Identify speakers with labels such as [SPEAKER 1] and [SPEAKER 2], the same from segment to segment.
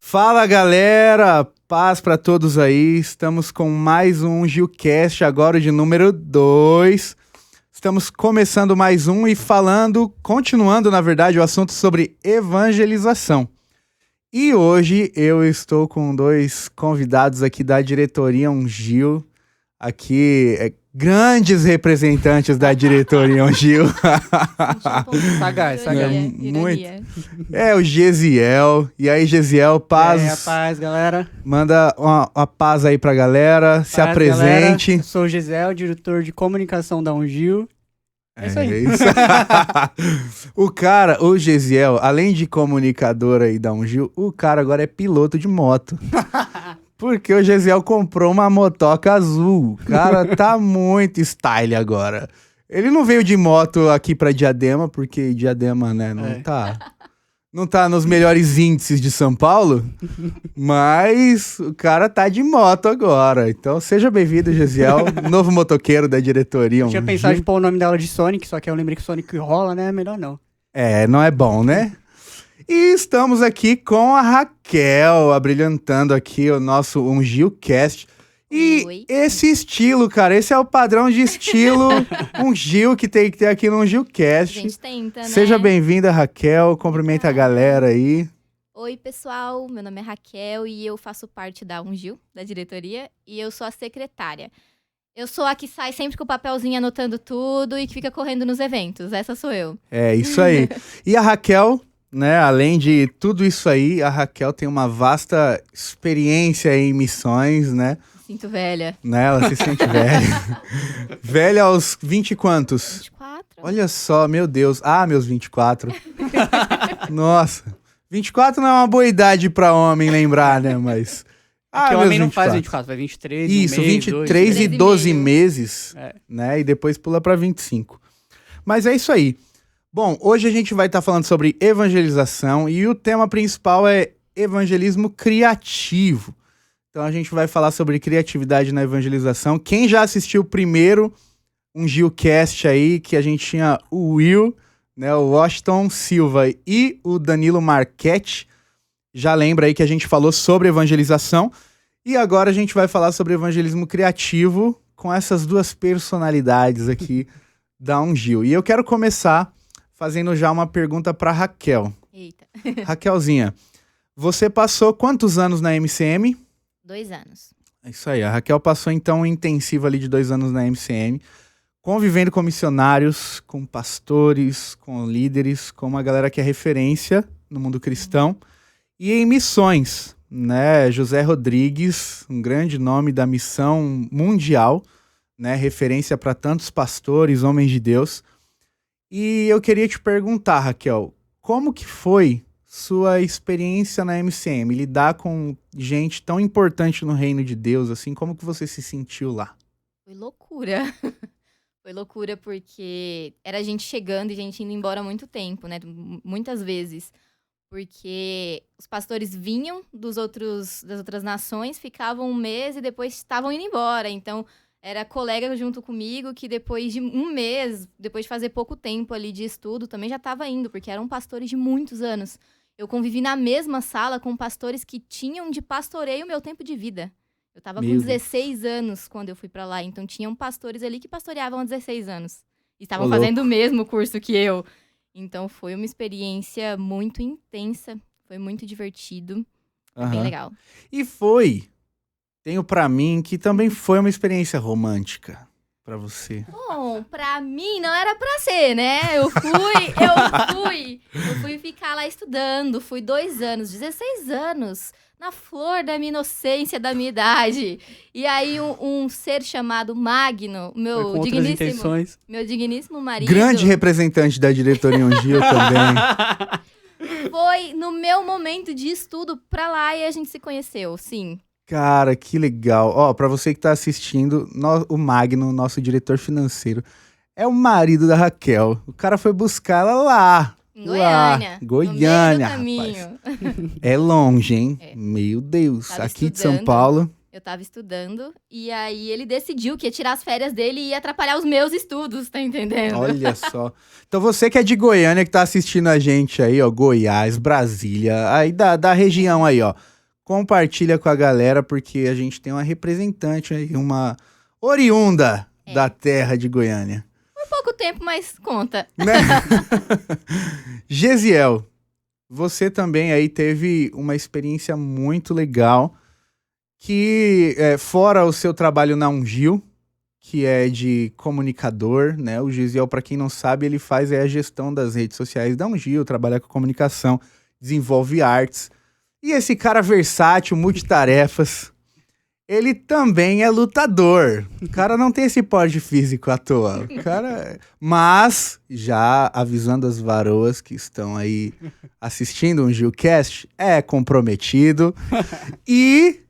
[SPEAKER 1] Fala galera, paz pra todos aí, estamos com mais um Gilcast, agora de número 2. Estamos começando mais um e continuando na verdade o assunto sobre evangelização. E hoje eu estou com dois convidados aqui da diretoria Ungil, aqui grandes representantes da diretoria Ungil.
[SPEAKER 2] Sagaz.
[SPEAKER 1] Muito. O Gesiel. E aí, Gesiel, paz.
[SPEAKER 2] Paz, galera.
[SPEAKER 1] Manda uma paz aí pra galera. Se apresente.
[SPEAKER 2] Galera. Sou o Gesiel, diretor de comunicação da Ungil. É isso aí.
[SPEAKER 1] O Gesiel, além de comunicador aí da Ungil, o cara agora é piloto de moto. Porque o Gesiel comprou uma motoca azul. O cara tá muito style agora. Ele não veio de moto aqui pra Diadema, porque Diadema, né, não tá nos melhores índices de São Paulo, mas o cara tá de moto agora. Então seja bem-vindo, Gesiel, novo motoqueiro da diretoria.
[SPEAKER 2] Eu tinha pensado em pôr o nome dela de Sonic, só que eu lembrei que Sonic rola, né? Melhor não.
[SPEAKER 1] Não é bom, né? E estamos aqui com a Raquel, abrilhantando aqui o nosso Ungilcast. E
[SPEAKER 3] Oi.
[SPEAKER 1] esse estilo, cara, esse é o padrão de estilo Ungil que tem que ter aqui no
[SPEAKER 3] A
[SPEAKER 1] Ungilcast.
[SPEAKER 3] gente tenta, né?
[SPEAKER 1] Seja bem-vinda, Raquel, cumprimenta a galera aí.
[SPEAKER 3] Oi, pessoal, meu nome é Raquel e eu faço parte da Ungil, da diretoria, e eu sou a secretária. Eu sou a que sai sempre com o papelzinho anotando tudo e que fica correndo nos eventos, essa sou eu.
[SPEAKER 1] É isso aí. E a Raquel, né, além de tudo isso aí, a Raquel tem uma vasta experiência em missões, né?
[SPEAKER 3] Sinto velha.
[SPEAKER 1] Ela se sente velha. Velha aos 20 e quantos?
[SPEAKER 3] 24?
[SPEAKER 1] Olha só, meu Deus. Meus 24. Nossa. 24 não é uma boa idade pra homem lembrar, né? Mas.
[SPEAKER 2] Porque o
[SPEAKER 1] meus
[SPEAKER 2] homem não
[SPEAKER 1] 24.
[SPEAKER 2] faz 24, vai 23,
[SPEAKER 1] Isso,
[SPEAKER 2] um mês,
[SPEAKER 1] 23
[SPEAKER 2] dois,
[SPEAKER 1] e
[SPEAKER 3] 13
[SPEAKER 1] 12
[SPEAKER 3] meio.
[SPEAKER 1] meses,
[SPEAKER 2] É.
[SPEAKER 1] né? E depois pula pra 25. Mas é isso aí. Bom, hoje a gente vai estar falando sobre evangelização e o tema principal é evangelismo criativo. Então a gente vai falar sobre criatividade na evangelização. Quem já assistiu primeiro um Gilcast aí, que a gente tinha o Will, né, o Washington Silva e o Danilo Marchetti, já lembra aí que a gente falou sobre evangelização. E agora a gente vai falar sobre evangelismo criativo com essas duas personalidades aqui da Ungil. E eu quero começar fazendo já uma pergunta para Raquel.
[SPEAKER 3] Eita.
[SPEAKER 1] Raquelzinha, você passou quantos anos na MCM?
[SPEAKER 3] 2 anos.
[SPEAKER 1] É isso aí, a Raquel passou então um intensivo ali de 2 anos na MCM, convivendo com missionários, com pastores, com líderes, com uma galera que é referência no mundo cristão, e em missões, né? José Rodrigues, um grande nome da missão mundial, né? Referência para tantos pastores, homens de Deus. E eu queria te perguntar, Raquel, como que foi sua experiência na MCM, lidar com gente tão importante no reino de Deus, assim, como que você se sentiu lá?
[SPEAKER 3] Foi loucura. Foi loucura porque era gente chegando e gente indo embora há muito tempo, né? Muitas vezes. Porque os pastores vinham das outras nações, ficavam um mês e depois estavam indo embora. Então, era colega junto comigo que depois de um mês, depois de fazer pouco tempo ali de estudo, também já estava indo, porque eram pastores de muitos anos. Eu convivi na mesma sala com pastores que tinham de pastoreio o meu tempo de vida. Eu estava com 16 anos quando eu fui para lá, então tinham pastores ali que pastoreavam há 16 anos. E estavam fazendo o mesmo curso que eu. Então foi uma experiência muito intensa, foi muito divertido, foi bem legal.
[SPEAKER 1] E tenho pra mim que também foi uma experiência romântica pra você.
[SPEAKER 3] Bom, pra mim não era pra ser, né? Eu fui ficar lá estudando, fui 2 anos, 16 anos, na flor da minha inocência, da minha idade. E aí um ser chamado Magno,
[SPEAKER 2] Foi com outras intenções.
[SPEAKER 3] meu digníssimo marido,
[SPEAKER 1] Grande representante da diretoria Ungil também.
[SPEAKER 3] foi no meu momento de estudo pra lá e a gente se conheceu, sim.
[SPEAKER 1] Cara, que legal. Ó, pra você que tá assistindo, o Magno, nosso diretor financeiro, é o marido da Raquel. O cara foi buscar ela lá.
[SPEAKER 3] Em Goiânia.
[SPEAKER 1] Goiânia,
[SPEAKER 3] no meio do
[SPEAKER 1] rapaz.
[SPEAKER 3] caminho.
[SPEAKER 1] É longe, hein?
[SPEAKER 3] É.
[SPEAKER 1] Meu Deus.
[SPEAKER 3] Tava
[SPEAKER 1] Aqui de São
[SPEAKER 3] estudando.
[SPEAKER 1] Paulo.
[SPEAKER 3] Eu tava estudando e aí ele decidiu que ia tirar as férias dele e ia atrapalhar os meus estudos, tá entendendo?
[SPEAKER 1] Olha só. Então você que é de Goiânia, que tá assistindo a gente aí, ó, Goiás, Brasília, aí da região aí, ó. compartilha com a galera, porque a gente tem uma representante aí, uma oriunda da terra de Goiânia.
[SPEAKER 3] Por pouco tempo, mas conta.
[SPEAKER 1] Né? Gesiel, você também aí teve uma experiência muito legal, que fora o seu trabalho na Ungil, que é de comunicador, né? O Gesiel, para quem não sabe, ele faz a gestão das redes sociais da Ungil, trabalha com comunicação, desenvolve artes. E esse cara versátil, multitarefas, ele também é lutador. O cara não tem esse porte físico à toa. O cara... Mas, já avisando as varoas que estão aí assistindo um Gilcast, é comprometido. E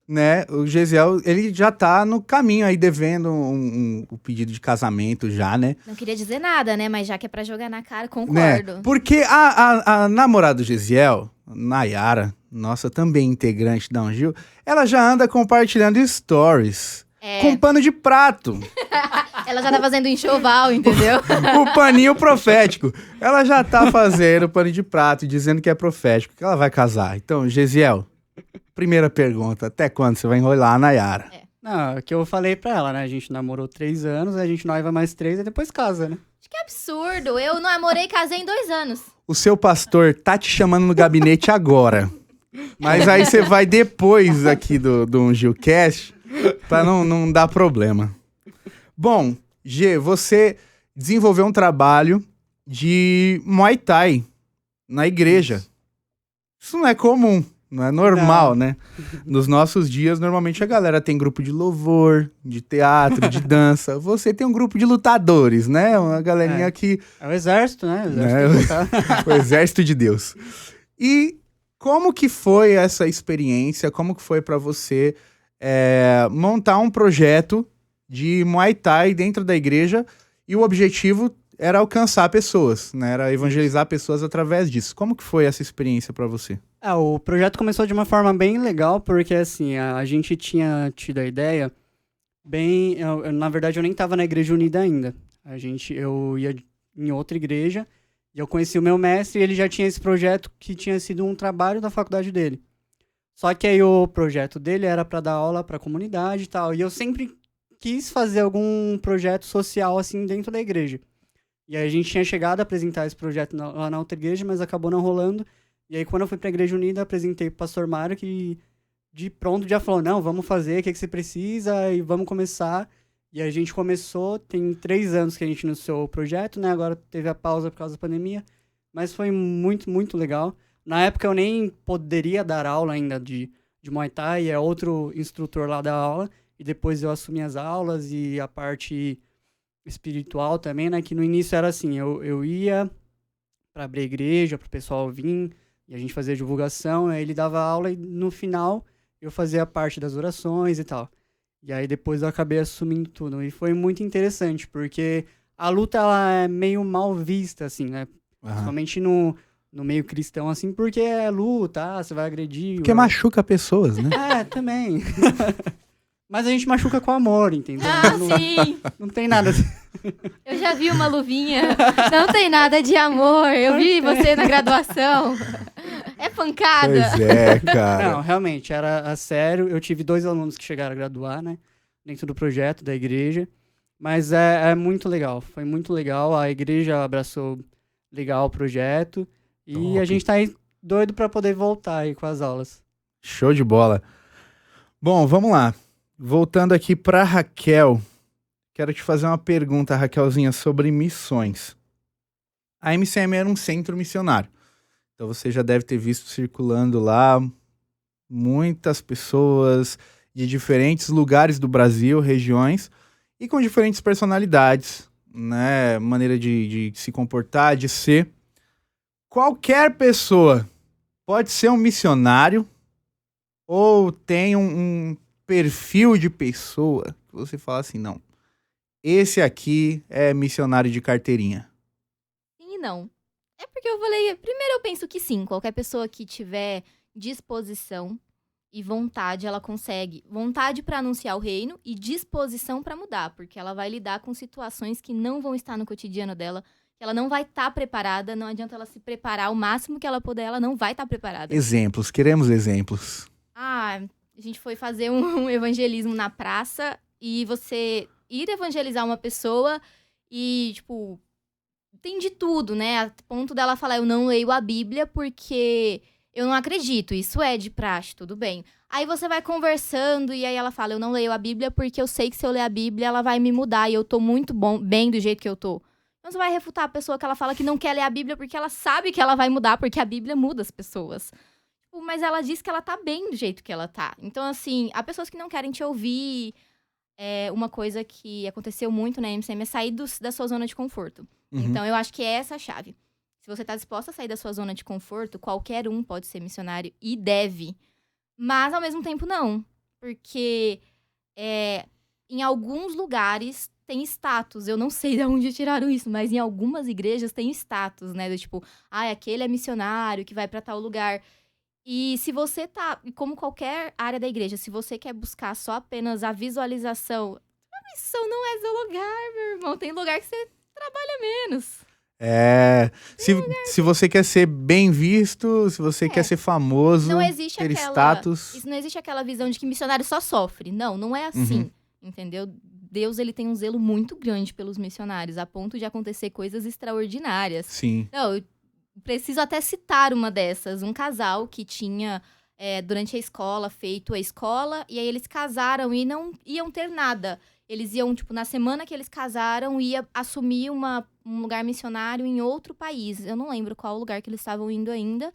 [SPEAKER 1] né, o Gesiel, ele já tá no caminho aí, devendo o pedido de casamento já, né?
[SPEAKER 3] Não queria dizer nada, né? Mas já que é pra jogar na cara, concordo.
[SPEAKER 1] Né? Porque a namorada do Gesiel, Nayara, nossa também integrante da Ungil, ela já anda compartilhando stories com pano de prato.
[SPEAKER 3] Ela já tá fazendo enxoval, entendeu?
[SPEAKER 1] O paninho profético. Ela já tá fazendo pano de prato, dizendo que é profético, que ela vai casar. Então, Gesiel, primeira pergunta, até quando você vai enrolar a Nayara?
[SPEAKER 2] Não, é que eu falei pra ela, né? A gente namorou 3 anos, a gente noiva mais 3 e depois casa, né?
[SPEAKER 3] Que absurdo. Eu namorei e casei em 2 anos.
[SPEAKER 1] O seu pastor tá te chamando no gabinete agora. Mas aí você vai depois aqui do Ungilcast pra não dar problema. Bom, G, você desenvolveu um trabalho de Muay Thai na igreja. Isso não é comum. Não é normal, né? Nos nossos dias, normalmente a galera tem grupo de louvor, de teatro, de dança. Você tem um grupo de lutadores, né? Uma galerinha que...
[SPEAKER 2] É o exército, né?
[SPEAKER 1] O exército de Deus. E como que foi essa experiência? Como que foi pra você montar um projeto de Muay Thai dentro da igreja? E o objetivo era alcançar pessoas, né? Era evangelizar pessoas através disso. Como que foi essa experiência pra você?
[SPEAKER 2] O projeto começou de uma forma bem legal, porque assim, a gente tinha tido a ideia na verdade, eu nem estava na Igreja Unida ainda. Eu ia em outra igreja, e eu conheci o meu mestre, e ele já tinha esse projeto que tinha sido um trabalho da faculdade dele. Só que aí o projeto dele era para dar aula para a comunidade e tal, e eu sempre quis fazer algum projeto social assim dentro da igreja. E aí a gente tinha chegado a apresentar esse projeto lá na outra igreja, mas acabou não rolando. E aí, quando eu fui pra Igreja Unida, apresentei pro pastor Mário, que de pronto já falou, não, vamos fazer, o que você precisa, e vamos começar. E a gente começou, tem 3 anos que a gente iniciou o projeto, né? Agora teve a pausa por causa da pandemia, mas foi muito, muito legal. Na época eu nem poderia dar aula ainda de Muay Thai, é outro instrutor lá da aula, e depois eu assumi as aulas e a parte espiritual também, né? Que no início era assim, eu ia pra abrir a igreja, pro pessoal vir, e a gente fazia divulgação, aí ele dava aula e no final eu fazia parte das orações e tal. E aí depois eu acabei assumindo tudo. E foi muito interessante, porque a luta ela é meio mal vista, assim, né? Principalmente no meio cristão, assim, porque é luta, você vai agredir.
[SPEAKER 1] Porque machuca pessoas, né?
[SPEAKER 2] Também. Mas a gente machuca com amor, entendeu?
[SPEAKER 3] Sim.
[SPEAKER 2] Não tem nada.
[SPEAKER 3] Eu já vi uma luvinha. Não tem nada de amor. Eu vi você na graduação. É pancada.
[SPEAKER 1] Pois é, cara.
[SPEAKER 2] Não, realmente, era a sério. Eu tive 2 alunos que chegaram a graduar, né? Dentro do projeto da igreja. Mas é muito legal. Foi muito legal. A igreja abraçou legal o projeto. E
[SPEAKER 1] Top.
[SPEAKER 2] a gente tá aí doido pra poder voltar aí com as aulas.
[SPEAKER 1] Show de bola. Bom, vamos lá. Voltando aqui pra Raquel. Quero te fazer uma pergunta, Raquelzinha, sobre missões. A MCM era um centro missionário. Então você já deve ter visto circulando lá muitas pessoas de diferentes lugares do Brasil, regiões, e com diferentes personalidades, né? Maneira de se comportar, de ser. Qualquer pessoa pode ser um missionário ou tem um perfil de pessoa que você fala assim, não, esse aqui é missionário de carteirinha.
[SPEAKER 3] Sim e não. É porque eu falei, primeiro eu penso que sim, qualquer pessoa que tiver disposição e vontade, ela consegue. Vontade para anunciar o reino e disposição para mudar, porque ela vai lidar com situações que não vão estar no cotidiano dela, que ela não vai estar preparada, não adianta ela se preparar o máximo que ela puder, ela não vai estar preparada.
[SPEAKER 1] Exemplos, queremos exemplos.
[SPEAKER 3] A gente foi fazer um evangelismo na praça e você ir evangelizar uma pessoa e, tipo, tem de tudo, né? A ponto dela falar, eu não leio a Bíblia porque eu não acredito, isso é de praxe, tudo bem. Aí você vai conversando e aí ela fala, eu não leio a Bíblia porque eu sei que se eu ler a Bíblia ela vai me mudar e eu tô muito bem do jeito que eu tô. Então você vai refutar a pessoa que ela fala que não quer ler a Bíblia porque ela sabe que ela vai mudar, porque a Bíblia muda as pessoas. Mas ela diz que ela tá bem do jeito que ela tá. Então, assim, há pessoas que não querem te ouvir. Uma coisa que aconteceu muito na MCM é sair da sua zona de conforto.
[SPEAKER 1] Uhum.
[SPEAKER 3] Então, eu acho que é essa a chave. Se você tá disposta a sair da sua zona de conforto, qualquer um pode ser missionário e deve. Mas, ao mesmo tempo, não. Porque em alguns lugares tem status. Eu não sei de onde tiraram isso, mas em algumas igrejas tem status, né? Do tipo, aquele é missionário que vai pra tal lugar. E se você tá, como qualquer área da igreja, se você quer buscar só apenas a visualização, a missão não é seu lugar, meu irmão. Tem lugar que você trabalha menos.
[SPEAKER 1] Se você quer ser bem visto, se você quer ser famoso,
[SPEAKER 3] não existe
[SPEAKER 1] ter status...
[SPEAKER 3] Não existe aquela visão de que missionário só sofre. Não é assim, entendeu? Deus, ele tem um zelo muito grande pelos missionários, a ponto de acontecer coisas extraordinárias.
[SPEAKER 1] Sim.
[SPEAKER 3] Não, eu preciso até citar uma dessas. Um casal que tinha, durante a escola, feito a escola, e aí eles casaram e não iam ter nada. Eles iam, tipo, na semana que eles casaram, ia assumir um lugar missionário em outro país. Eu não lembro qual lugar que eles estavam indo ainda.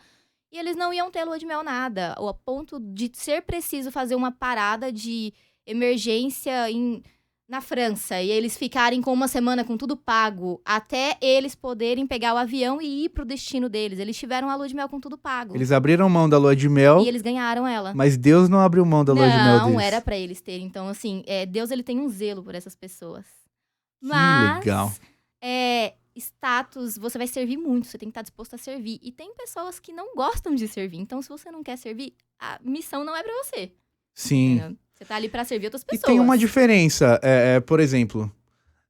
[SPEAKER 3] E eles não iam ter lua de mel nada. Ou a ponto de ser preciso fazer uma parada de emergência na França, e eles ficarem com uma semana com tudo pago, até eles poderem pegar o avião e ir pro destino deles. Eles tiveram a lua de mel com tudo pago.
[SPEAKER 1] Eles abriram mão da lua de mel.
[SPEAKER 3] E eles ganharam ela.
[SPEAKER 1] Mas Deus não abriu mão da lua de mel deles.
[SPEAKER 3] Não, era pra eles terem. Então, assim, Deus, ele tem um zelo por essas pessoas.
[SPEAKER 1] Que
[SPEAKER 3] Mas,
[SPEAKER 1] legal.
[SPEAKER 3] Status, você vai servir muito, você tem que estar disposto a servir. E tem pessoas que não gostam de servir. Então, se você não quer servir, a missão não é pra você.
[SPEAKER 1] Sim.
[SPEAKER 3] Entendeu? Você tá ali pra servir outras pessoas.
[SPEAKER 1] E tem uma diferença, por exemplo,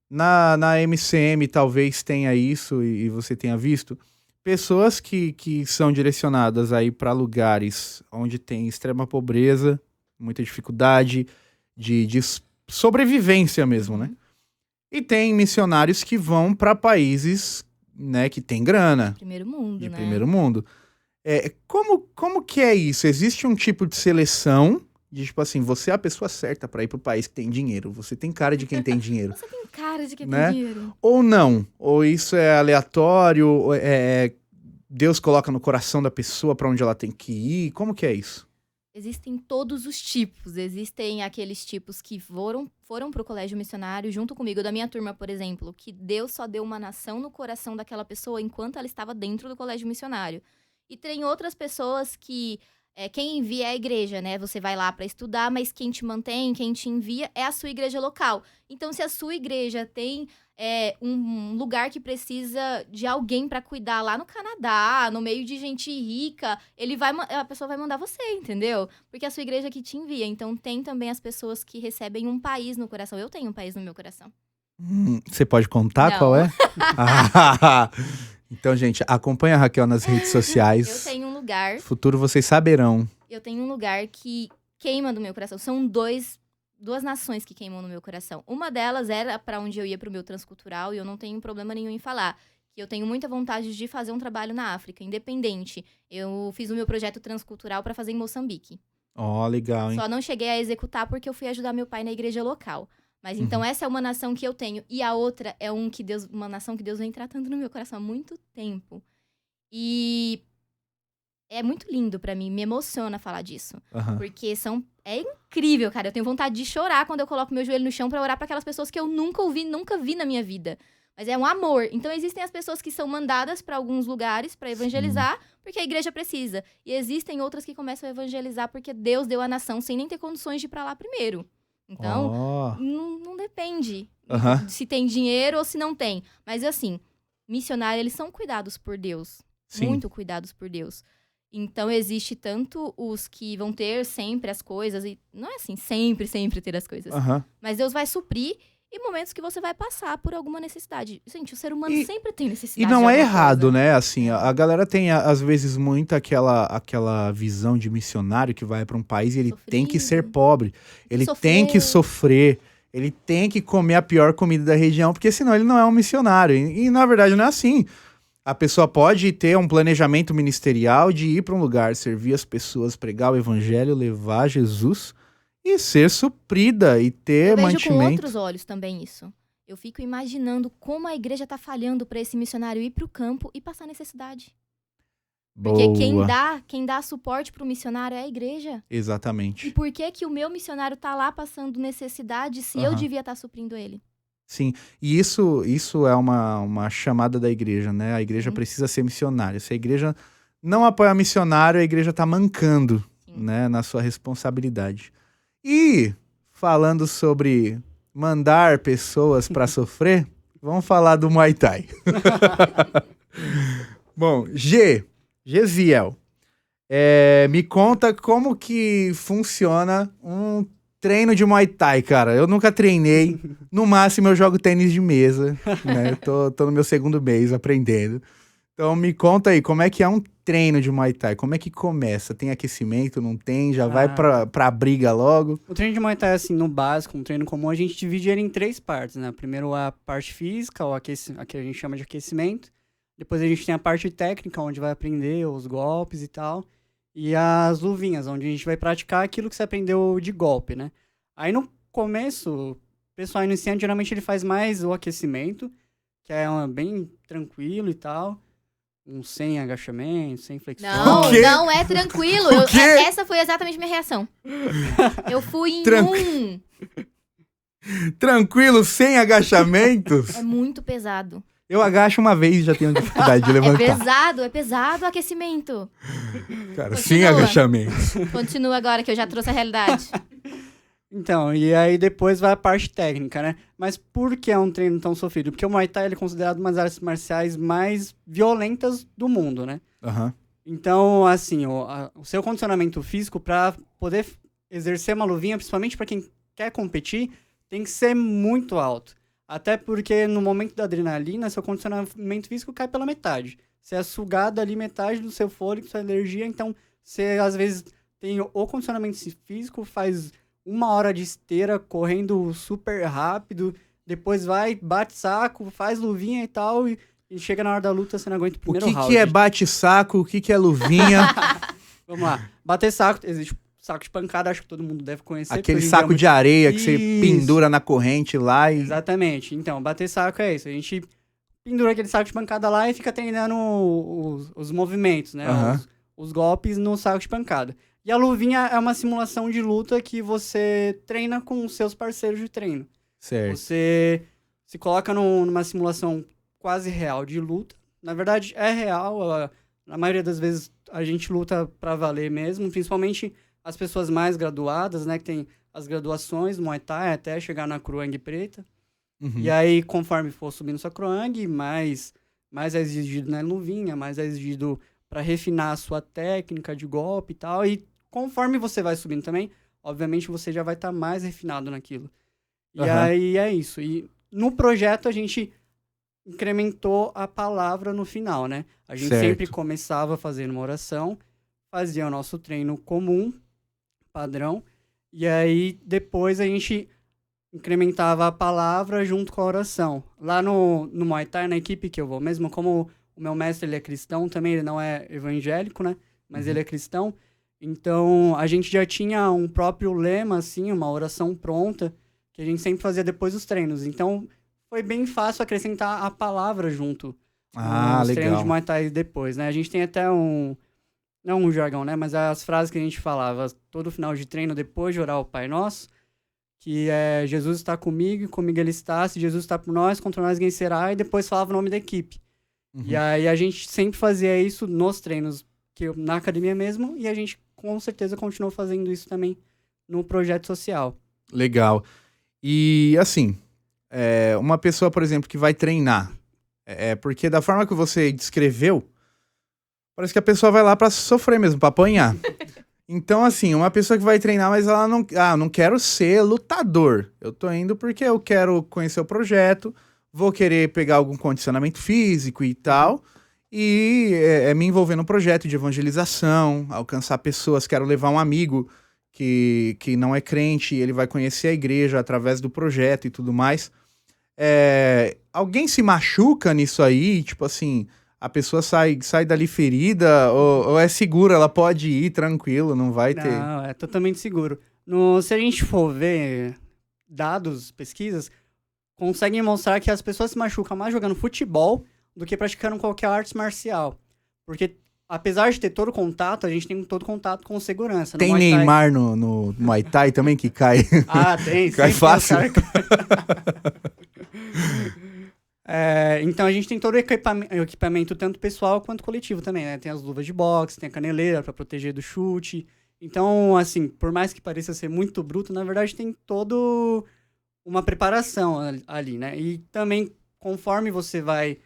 [SPEAKER 1] na MCM talvez tenha isso e você tenha visto, pessoas que são direcionadas aí para lugares onde tem extrema pobreza, muita dificuldade de sobrevivência mesmo, né? E tem missionários que vão para países, né, que tem grana.
[SPEAKER 3] Primeiro mundo,
[SPEAKER 1] de
[SPEAKER 3] né?
[SPEAKER 1] primeiro mundo. Como que é isso? Existe um tipo de seleção de, tipo assim, você é a pessoa certa pra ir pro país que tem dinheiro. Você tem cara de quem tem dinheiro.
[SPEAKER 3] Você tem cara de quem
[SPEAKER 1] né?
[SPEAKER 3] tem dinheiro.
[SPEAKER 1] Ou não. Ou isso é aleatório, Deus coloca no coração da pessoa pra onde ela tem que ir. Como que é isso?
[SPEAKER 3] Existem todos os tipos. Existem aqueles tipos que foram pro colégio missionário junto comigo, da minha turma, por exemplo, que Deus só deu uma nação no coração daquela pessoa enquanto ela estava dentro do colégio missionário. E tem outras pessoas que quem envia é a igreja, né? Você vai lá para estudar, mas quem te mantém, quem te envia é a sua igreja local. Então, se a sua igreja tem um lugar que precisa de alguém para cuidar lá no Canadá, no meio de gente rica, a pessoa vai mandar você, entendeu? Porque é a sua igreja que te envia. Então, tem também as pessoas que recebem um país no coração. Eu tenho um país no meu coração.
[SPEAKER 1] Você pode contar
[SPEAKER 3] Não.
[SPEAKER 1] qual é? Então, gente, acompanha a Raquel nas redes sociais.
[SPEAKER 3] Eu tenho um lugar.
[SPEAKER 1] No futuro vocês saberão.
[SPEAKER 3] Eu tenho um lugar que queima no meu coração. São duas nações que queimam no meu coração. Uma delas era para onde eu ia pro meu transcultural, e eu não tenho problema nenhum em falar. Que eu tenho muita vontade de fazer um trabalho na África, independente. Eu fiz o meu projeto transcultural para fazer em Moçambique.
[SPEAKER 1] Legal, hein?
[SPEAKER 3] Só não cheguei a executar porque eu fui ajudar meu pai na igreja local. Mas então essa é uma nação que eu tenho. E a outra é uma nação que Deus vem tratando no meu coração há muito tempo. E é muito lindo pra mim, me emociona falar disso. Porque é incrível, cara. Eu tenho vontade de chorar quando eu coloco meu joelho no chão pra orar pra aquelas pessoas que eu nunca vi na minha vida. Mas é um amor. Então existem as pessoas que são mandadas pra alguns lugares pra evangelizar, porque a igreja precisa. E existem outras que começam a evangelizar porque Deus deu a nação sem nem ter condições de ir pra lá primeiro. Então, não depende se tem dinheiro ou se não tem. Mas assim, missionários, eles são cuidados por Deus.
[SPEAKER 1] Sim.
[SPEAKER 3] Muito cuidados por Deus. Então, existe tanto os que vão ter sempre as coisas, e não é assim, sempre ter as coisas. Mas Deus vai suprir, e momentos que você vai passar por alguma necessidade. Gente, o ser humano
[SPEAKER 1] E-
[SPEAKER 3] sempre tem
[SPEAKER 1] E
[SPEAKER 3] necessidade
[SPEAKER 1] não
[SPEAKER 3] de
[SPEAKER 1] é
[SPEAKER 3] alguma
[SPEAKER 1] errado,
[SPEAKER 3] coisa.
[SPEAKER 1] né? Assim, a galera tem, às vezes, muito aquela visão de missionário que vai para um país e ele tem que ser
[SPEAKER 3] Sofrido.
[SPEAKER 1] pobre. Ele tem que sofrer. Ele tem que comer a pior comida da região, porque senão ele não é um missionário. E na verdade, não é assim. A pessoa pode ter um planejamento ministerial de ir para um lugar, servir as pessoas, pregar o evangelho, levar Jesus e ser suprida e ter
[SPEAKER 3] Eu vejo com
[SPEAKER 1] mantimento.
[SPEAKER 3] outros olhos também isso. Eu fico imaginando como a igreja tá falhando para esse missionário ir pro campo e passar necessidade. Porque
[SPEAKER 1] Boa.
[SPEAKER 3] quem dá suporte pro missionário é a igreja. E
[SPEAKER 1] Exatamente.
[SPEAKER 3] por que que o meu missionário tá lá passando necessidade se eu
[SPEAKER 1] Aham.
[SPEAKER 3] devia estar suprindo ele?
[SPEAKER 1] Sim, e isso é uma chamada da igreja, né? A igreja
[SPEAKER 3] Sim.
[SPEAKER 1] precisa ser missionária. Se a igreja não apoia missionário, a igreja tá mancando,
[SPEAKER 3] Sim.
[SPEAKER 1] né, na sua responsabilidade. E falando sobre mandar pessoas para sofrer, vamos falar do Muay Thai. Bom, Gesiel, me conta como que funciona um treino de Muay Thai, cara. Eu nunca treinei. No máximo eu jogo tênis de mesa, né? Eu tô no meu segundo mês aprendendo. Então me conta aí, como é que é um treino de Muay Thai? Como é que começa? Tem aquecimento, não tem? Já vai pra briga logo?
[SPEAKER 2] O treino de Muay Thai, assim, no básico, um treino comum, a gente divide ele em 3 partes, né? Primeiro a parte física, a que a gente chama de aquecimento. Depois a gente tem a parte técnica, onde vai aprender os golpes e tal. E as luvinhas, onde a gente vai praticar aquilo que você aprendeu de golpe, né? Aí no começo, o pessoal iniciante, geralmente ele faz mais o aquecimento, que é bem tranquilo e tal. Sem agachamento, sem flexão.
[SPEAKER 3] Não,
[SPEAKER 1] O quê?
[SPEAKER 3] não é tranquilo.
[SPEAKER 1] O quê?
[SPEAKER 3] Essa foi exatamente minha reação. Eu fui em
[SPEAKER 1] Tranquilo, sem agachamentos?
[SPEAKER 3] É muito pesado.
[SPEAKER 1] Eu agacho uma vez e já tenho dificuldade de levantar.
[SPEAKER 3] É pesado o aquecimento.
[SPEAKER 1] Cara, sem
[SPEAKER 3] Continua.
[SPEAKER 1] agachamentos.
[SPEAKER 3] Continua agora que eu já trouxe a realidade.
[SPEAKER 2] Então, e aí depois vai a parte técnica, né? Mas por que é um treino tão sofrido? Porque o Muay Thai ele é considerado uma das artes marciais mais violentas do mundo, né?
[SPEAKER 1] Aham.
[SPEAKER 2] Então, assim, o seu condicionamento físico para poder exercer uma luvinha, principalmente para quem quer competir, tem que ser muito alto. Até porque no momento da adrenalina, seu condicionamento físico cai pela metade. Você é sugado ali metade do seu fôlego, sua energia, então você às vezes tem o condicionamento físico, faz 1 hora de esteira correndo super rápido, depois vai, bate saco, faz luvinha e tal, e chega na hora da luta, você não aguenta o
[SPEAKER 1] O
[SPEAKER 2] primeiro
[SPEAKER 1] que
[SPEAKER 2] round.
[SPEAKER 1] que é bate-saco? O que que é luvinha?
[SPEAKER 2] Vamos lá. Bater saco, existe saco de pancada, acho que todo mundo deve conhecer.
[SPEAKER 1] Aquele
[SPEAKER 2] porque hoje em
[SPEAKER 1] saco
[SPEAKER 2] dia
[SPEAKER 1] de areia que você
[SPEAKER 2] Isso.
[SPEAKER 1] pendura na corrente lá e...
[SPEAKER 2] Exatamente. Então, bater saco é isso. A gente pendura aquele saco de pancada lá e fica treinando os movimentos, né?
[SPEAKER 1] Aham.
[SPEAKER 2] Os golpes no saco de pancada. E a luvinha é uma simulação de luta que você treina com os seus parceiros de treino.
[SPEAKER 1] Certo.
[SPEAKER 2] Você se coloca numa simulação quase real de luta. Na verdade, é real. Na maioria das vezes, a gente luta pra valer mesmo. Principalmente as pessoas mais graduadas, né? Que tem as graduações do Muay Thai até chegar na Kruang preta.
[SPEAKER 1] Uhum.
[SPEAKER 2] E aí, conforme for subindo sua Kruang, mais é exigido na luvinha, mais é exigido para refinar a sua técnica de golpe e tal. E conforme você vai subindo também, obviamente você já vai estar mais refinado naquilo. E
[SPEAKER 1] Aham.
[SPEAKER 2] aí é isso. E no projeto a gente incrementou a palavra no final, né? A gente
[SPEAKER 1] Certo.
[SPEAKER 2] sempre começava fazendo uma oração, fazia o nosso treino comum, padrão, e aí depois a gente incrementava a palavra junto com a oração. Lá no Muay Thai, na equipe que eu vou, mesmo como o meu mestre ele é cristão também, ele não é evangélico, né? Mas ele é cristão. Então, a gente já tinha um próprio lema, assim, uma oração pronta, que a gente sempre fazia depois dos treinos. Então, foi bem fácil acrescentar a palavra junto nos treinos
[SPEAKER 1] Legal.
[SPEAKER 2] de Muay Thai depois, né? A gente tem até não um jargão, né? Mas as frases que a gente falava todo final de treino, depois de orar o Pai Nosso, que é Jesus está comigo e comigo ele está, se Jesus está por nós, contra nós ninguém será, e depois falava o nome da equipe.
[SPEAKER 1] Uhum.
[SPEAKER 2] E aí a gente sempre fazia isso nos treinos, na academia mesmo, e a gente com certeza continuou fazendo isso também no projeto social.
[SPEAKER 1] Legal. E assim, uma pessoa, por exemplo, que vai treinar, porque da forma que você descreveu, parece que a pessoa vai lá pra sofrer mesmo, pra apanhar. Então, assim, uma pessoa que vai treinar, mas ela não... Ah, não quero ser lutador. Eu tô indo porque eu quero conhecer o projeto, vou querer pegar algum condicionamento físico e tal, e me envolver no projeto de evangelização, alcançar pessoas, quero levar um amigo que não é crente, ele vai conhecer a igreja através do projeto e tudo mais. Alguém se machuca nisso aí? Tipo assim, a pessoa sai dali ferida ou é segura, ela pode ir tranquilo, não vai ter...
[SPEAKER 2] Não, é totalmente seguro. Se a gente for ver dados, pesquisas, conseguem mostrar que as pessoas se machucam mais jogando futebol do que praticando qualquer arte marcial. Porque, apesar de ter todo contato, a gente tem todo contato com segurança.
[SPEAKER 1] Tem Neymar no Muay Thai também que cai?
[SPEAKER 2] Ah, tem.
[SPEAKER 1] Cai fácil.
[SPEAKER 2] Então a gente tem todo o equipamento, tanto pessoal quanto coletivo também, né? Tem as luvas de boxe, tem a caneleira pra proteger do chute. Então, assim, por mais que pareça ser muito bruto, na verdade tem todo uma preparação ali, né? E também, conforme você vai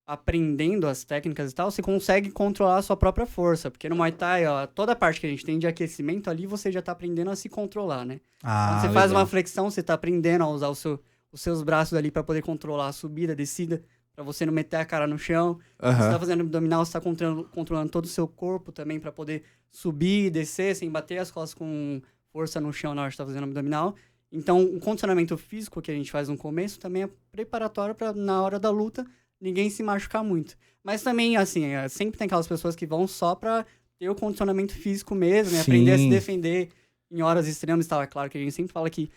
[SPEAKER 2] aprendendo as técnicas e tal, você consegue controlar a sua própria força. Porque no Muay Thai, ó, toda a parte que a gente tem de aquecimento ali, você já tá aprendendo a se controlar, né? Quando você faz uma flexão, você tá aprendendo a usar os seus braços ali pra poder controlar a subida, a descida, pra você não meter a cara no chão. Você tá fazendo abdominal, você tá controlando todo o seu corpo também pra poder subir e descer sem bater as costas com força no chão na hora que você tá fazendo abdominal. Então, o condicionamento físico que a gente faz no começo também é preparatório pra, na hora da luta, ninguém se machucar muito. Mas também, assim, sempre tem aquelas pessoas que vão só pra ter o condicionamento físico mesmo, né? Aprender a se defender em horas extremas e tal. É claro que a gente sempre fala que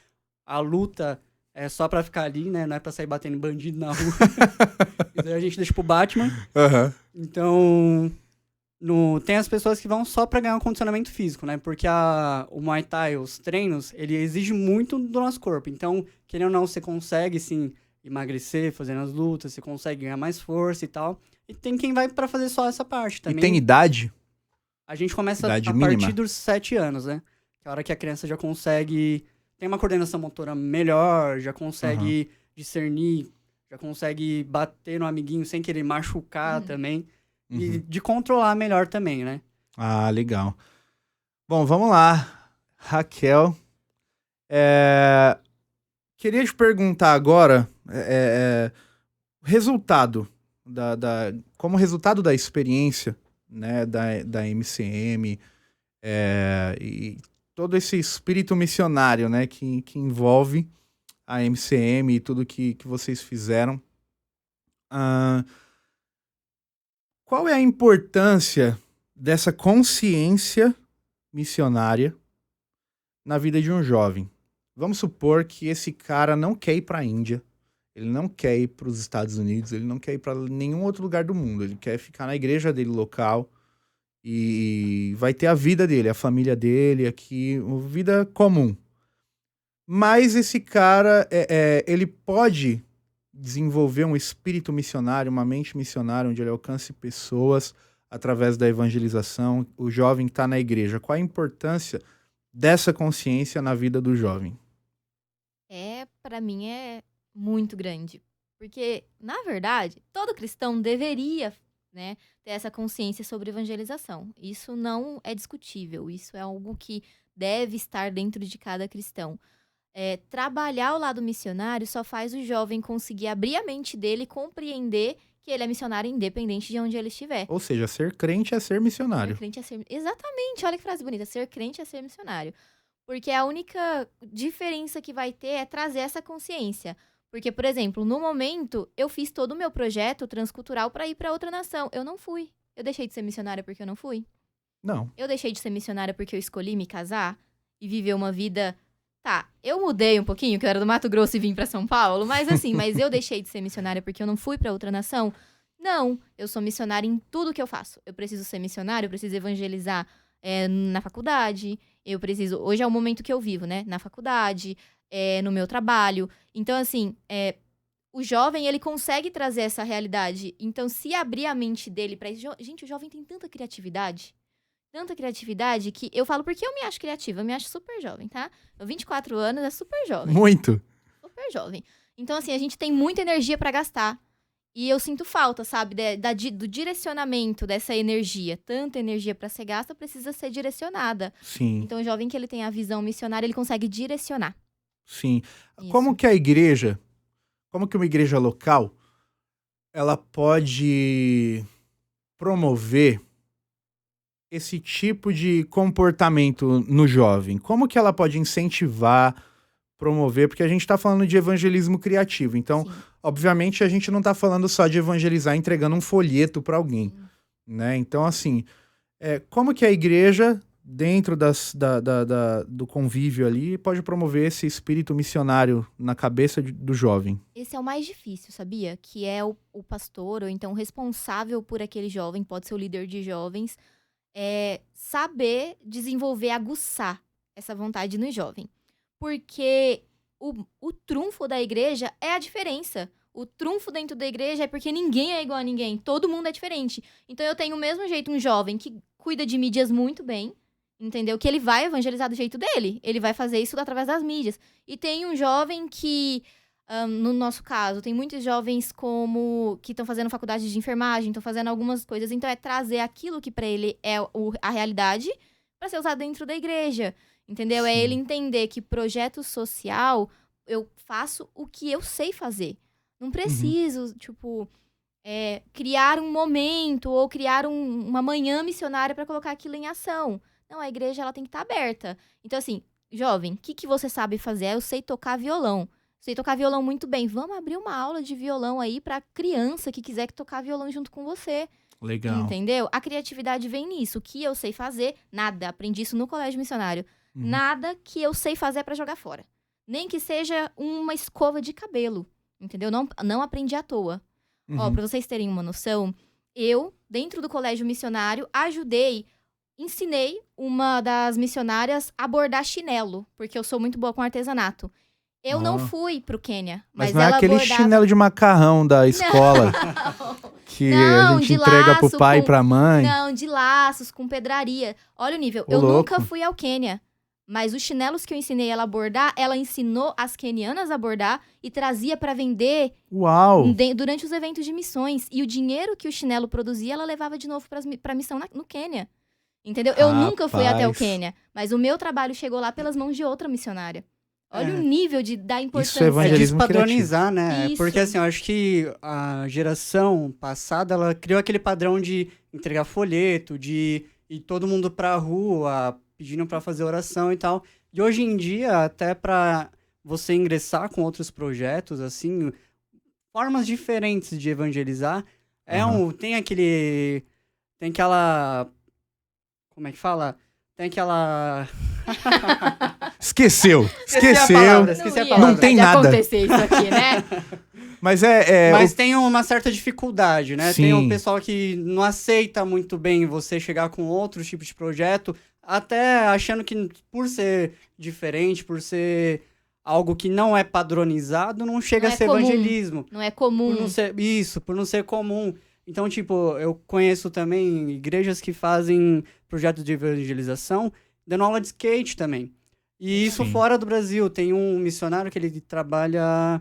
[SPEAKER 2] a luta é só pra ficar ali, né? Não é pra sair batendo bandido na rua. Isso aí a gente deixa pro Batman. Então, tem as pessoas que vão só pra ganhar um condicionamento físico, né? Porque o Muay Thai, os treinos, ele exige muito do nosso corpo. Então, querendo ou não, você consegue, sim, emagrecer fazendo as lutas, você consegue ganhar mais força e tal. E tem quem vai pra fazer só essa parte também.
[SPEAKER 1] E tem idade?
[SPEAKER 2] A gente começa
[SPEAKER 1] Idade
[SPEAKER 2] a
[SPEAKER 1] mínima?
[SPEAKER 2] partir dos 7 anos, né? Que é a hora que a criança já consegue... Tem uma coordenação motora melhor, já consegue discernir, já consegue bater no amiguinho sem querer machucar também. E de controlar melhor também, né?
[SPEAKER 1] Ah, legal. Bom, vamos lá. Raquel. Queria te perguntar agora, resultado, como resultado da experiência, né, da MCM, e todo esse espírito missionário, né, que envolve a MCM e tudo que vocês fizeram. Qual é a importância dessa consciência missionária na vida de um jovem? Vamos supor que esse cara não quer ir para a Índia, ele não quer ir para os Estados Unidos, ele não quer ir para nenhum outro lugar do mundo, ele quer ficar na igreja dele local e vai ter a vida dele, a família dele aqui, uma vida comum. Mas esse cara, ele pode desenvolver um espírito missionário, uma mente missionária, onde ele alcance pessoas através da evangelização, o jovem que está na igreja. Qual a importância dessa consciência na vida do jovem?
[SPEAKER 3] Para mim é muito grande. Porque, na verdade, todo cristão deveria, né, ter essa consciência sobre evangelização. Isso não é discutível, isso é algo que deve estar dentro de cada cristão. Trabalhar ao lado missionário só faz o jovem conseguir abrir a mente dele e compreender que ele é missionário independente de onde ele estiver.
[SPEAKER 1] Ou seja, ser crente é ser missionário.
[SPEAKER 3] Ser crente é ser... Exatamente, olha que frase bonita. Ser crente é ser missionário. Porque a única diferença que vai ter é trazer essa consciência. Porque, por exemplo, no momento, eu fiz todo o meu projeto transcultural para ir para outra nação. Eu não fui. Eu deixei de ser missionária porque eu não fui?
[SPEAKER 1] Não.
[SPEAKER 3] Eu deixei de ser missionária porque eu escolhi me casar e viver uma vida... Tá, eu mudei um pouquinho, que eu era do Mato Grosso e vim pra São Paulo, mas assim, eu deixei de ser missionária porque eu não fui pra outra nação? Não, eu sou missionária em tudo que eu faço. Eu preciso ser missionária, eu preciso evangelizar na faculdade, eu preciso... Hoje é o momento que eu vivo, né? Na faculdade, no meu trabalho. Então, assim, o jovem, ele consegue trazer essa realidade. Então, se abrir a mente dele pra isso... Gente, o jovem tem tanta criatividade que eu falo porque eu me acho criativa, eu me acho super jovem, tá? Eu 24 anos, é super jovem.
[SPEAKER 1] Muito.
[SPEAKER 3] Super jovem. Então, assim, a gente tem muita energia pra gastar. E eu sinto falta, sabe, do direcionamento dessa energia. Tanta energia para ser gasta precisa ser direcionada.
[SPEAKER 1] Sim,
[SPEAKER 3] Então, o jovem que ele tem a visão missionária, ele consegue direcionar.
[SPEAKER 1] sim.
[SPEAKER 3] Isso.
[SPEAKER 1] Como que uma igreja local, ela pode promover esse tipo de comportamento no jovem? Como que ela pode incentivar, promover? Porque a gente está falando de evangelismo criativo. Então,
[SPEAKER 3] Sim.
[SPEAKER 1] obviamente, a gente não está falando só de evangelizar entregando um folheto para alguém, né? Então, assim, como que a igreja, dentro do convívio ali, pode promover esse espírito missionário na cabeça do jovem?
[SPEAKER 3] Esse é o mais difícil, sabia? Que é o pastor, ou então o responsável por aquele jovem, pode ser o líder de jovens, saber desenvolver, aguçar essa vontade no jovem. Porque o trunfo da igreja é a diferença. O trunfo dentro da igreja é porque ninguém é igual a ninguém. Todo mundo é diferente. Então eu tenho o mesmo jeito um jovem que cuida de mídias muito bem, entendeu? Que ele vai evangelizar do jeito dele. Ele vai fazer isso através das mídias. E tem um jovem que, no nosso caso, tem muitos jovens que estão fazendo faculdade de enfermagem, estão fazendo algumas coisas. Então é trazer aquilo que para ele é a realidade para ser usado dentro da igreja. Entendeu?
[SPEAKER 1] Sim.
[SPEAKER 3] É ele entender que projeto social, eu faço o que eu sei fazer. Não preciso, criar um momento ou criar uma manhã missionária para colocar aquilo em ação. Não, a igreja ela tem que estar aberta. Então, assim, jovem, o que você sabe fazer? Eu sei tocar violão. Sei tocar violão muito bem. Vamos abrir uma aula de violão aí para criança que quiser tocar violão junto com você.
[SPEAKER 1] Legal.
[SPEAKER 3] Entendeu? A criatividade vem nisso. O que eu sei fazer? Nada. Aprendi isso no colégio missionário. Nada que eu sei fazer para jogar fora. Nem que seja uma escova de cabelo. Entendeu? Não aprendi à toa. Ó, pra vocês terem uma noção, eu, dentro do colégio missionário, ensinei uma das missionárias a bordar chinelo, porque eu sou muito boa com artesanato. Eu não fui pro Quênia,
[SPEAKER 1] Mas
[SPEAKER 3] mas
[SPEAKER 1] não é
[SPEAKER 3] ela
[SPEAKER 1] aquele
[SPEAKER 3] bordava...
[SPEAKER 1] chinelo de macarrão da escola que a
[SPEAKER 3] Não,
[SPEAKER 1] gente
[SPEAKER 3] de
[SPEAKER 1] entrega pro
[SPEAKER 3] laço
[SPEAKER 1] pai e
[SPEAKER 3] com-
[SPEAKER 1] pra mãe.
[SPEAKER 3] Não, de laços, com pedraria. Olha o nível.
[SPEAKER 1] Ô,
[SPEAKER 3] Eu
[SPEAKER 1] louco.
[SPEAKER 3] nunca fui ao Quênia. Mas os chinelos que eu ensinei ela a bordar, ela ensinou as quenianas a bordar e trazia pra vender
[SPEAKER 1] Uau!
[SPEAKER 3] durante os eventos de missões. E o dinheiro que o chinelo produzia, ela levava de novo pra missão no Quênia. Entendeu? Eu nunca fui até o
[SPEAKER 1] Rapaz.
[SPEAKER 3] Quênia, mas o meu trabalho chegou lá pelas mãos de outra missionária. Olha o nível da importância.
[SPEAKER 1] Isso é evangelismo
[SPEAKER 2] Quis padronizar, né?
[SPEAKER 3] Isso.
[SPEAKER 2] Porque assim, eu acho que a geração passada, ela criou aquele padrão de entregar folheto, de ir todo mundo pra rua, pedindo pra fazer oração e tal. E hoje em dia, até pra você ingressar com outros projetos, assim, formas diferentes de evangelizar, tem aquela... Como é que fala? Tem aquela...
[SPEAKER 1] Esqueceu!
[SPEAKER 2] Esqueci a palavra.
[SPEAKER 1] Não tem
[SPEAKER 3] de
[SPEAKER 1] nada.
[SPEAKER 3] acontecer isso aqui, né?
[SPEAKER 1] Mas
[SPEAKER 2] Mas tem uma certa dificuldade, né?
[SPEAKER 1] Sim.
[SPEAKER 2] Tem um pessoal que não aceita muito bem você chegar com outro tipo de projeto, até achando que por ser diferente, por ser algo que não é padronizado, não chega
[SPEAKER 3] Não
[SPEAKER 2] a
[SPEAKER 3] é
[SPEAKER 2] ser
[SPEAKER 3] comum.
[SPEAKER 2] evangelismo.
[SPEAKER 3] Não é comum.
[SPEAKER 2] Por não ser comum. Então, tipo, eu conheço também igrejas que fazem projetos de evangelização, dando aula de skate também. E isso
[SPEAKER 1] Sim.
[SPEAKER 2] fora do Brasil. Tem um missionário que ele trabalha...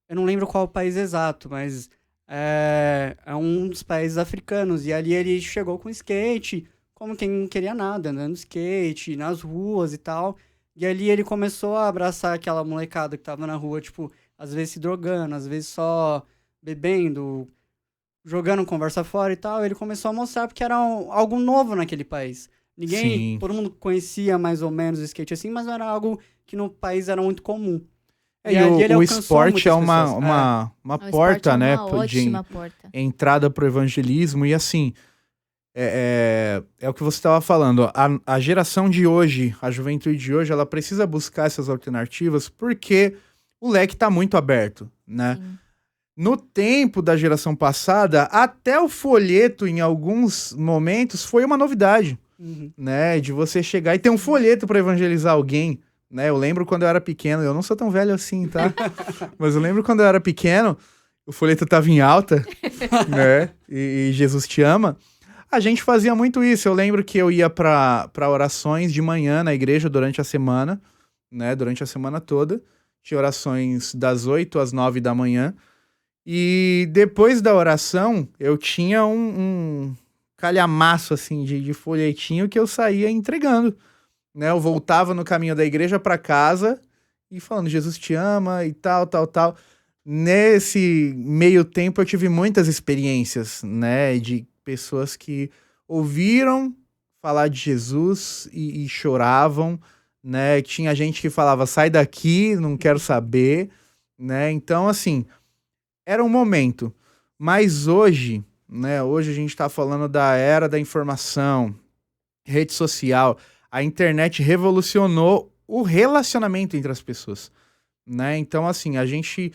[SPEAKER 2] Eu não lembro qual o país exato, mas é um dos países africanos. E ali ele chegou com skate, como quem não queria nada, andando de skate, nas ruas e tal. E ali ele começou a abraçar aquela molecada que tava na rua, tipo, às vezes se drogando, às vezes só bebendo, jogando conversa fora e tal. Ele começou a mostrar porque era algo novo naquele país.
[SPEAKER 1] Sim.
[SPEAKER 2] Todo mundo conhecia mais ou menos o skate assim, mas não era algo que no país era muito comum.
[SPEAKER 1] E
[SPEAKER 2] ali ele
[SPEAKER 1] o
[SPEAKER 2] alcançou
[SPEAKER 1] esporte é
[SPEAKER 2] muitas pessoas.
[SPEAKER 1] uma
[SPEAKER 3] O esporte
[SPEAKER 1] porta,
[SPEAKER 3] é
[SPEAKER 1] né?
[SPEAKER 3] uma ótima porta.
[SPEAKER 1] Entrada pro evangelismo. E assim, é o que você estava falando. A geração de hoje, a juventude de hoje, ela precisa buscar essas alternativas porque o leque tá muito aberto, né?
[SPEAKER 3] Sim.
[SPEAKER 1] No tempo da geração passada, até o folheto, em alguns momentos, foi uma novidade,
[SPEAKER 2] Uhum.
[SPEAKER 1] né? De você chegar e ter um folheto para evangelizar alguém, né? Eu lembro quando eu era pequeno, eu não sou tão velho assim, tá? Mas eu lembro quando eu era pequeno, o folheto tava em alta, né? E Jesus te ama. A gente fazia muito isso. Eu lembro que eu ia para orações de manhã na igreja durante a semana, né? Durante a semana toda. Tinha orações das 8 às 9 da manhã. E depois da oração, eu tinha um calhamaço, assim, de folhetinho que eu saía entregando, né? Eu voltava no caminho da igreja para casa e falando, Jesus te ama e tal, tal, tal. Nesse meio tempo eu tive muitas experiências, né? De pessoas que ouviram falar de Jesus e choravam, né? Tinha gente que falava, sai daqui, não quero saber, né? Então, assim, era um momento. Mas hoje, né? Hoje a gente tá falando da era da informação, rede social. A internet revolucionou o relacionamento entre as pessoas, né? Então, assim, a gente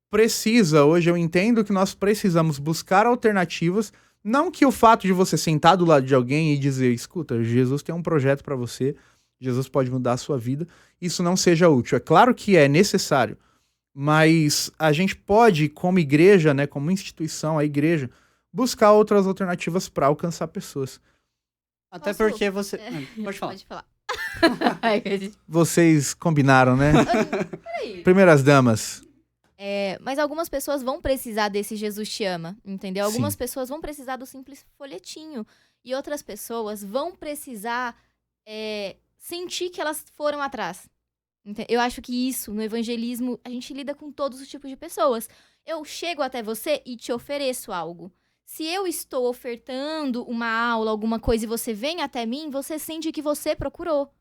[SPEAKER 1] precisa, hoje eu entendo que nós precisamos buscar alternativas, não que o fato de você sentar do lado de alguém e dizer, escuta, Jesus tem um projeto para você, Jesus pode mudar a sua vida, isso não seja útil. É claro que é necessário, mas a gente pode, como igreja, né, como instituição, a igreja, buscar outras alternativas para alcançar pessoas.
[SPEAKER 2] Até
[SPEAKER 3] Posso-
[SPEAKER 2] porque você... Pode falar.
[SPEAKER 3] Pode falar. Ai, a gente-
[SPEAKER 1] Vocês combinaram, né?
[SPEAKER 3] Peraí.
[SPEAKER 1] Primeiras damas.
[SPEAKER 3] Mas algumas pessoas vão precisar desse Jesus te ama, entendeu? Algumas
[SPEAKER 1] Sim.
[SPEAKER 3] pessoas vão precisar do simples folhetinho. E outras pessoas vão precisar sentir que elas foram atrás. Eu acho que isso, no evangelismo, a gente lida com todos os tipos de pessoas. Eu chego até você e te ofereço algo. Se eu estou ofertando uma aula, alguma coisa, e você vem até mim, você sente que você procurou.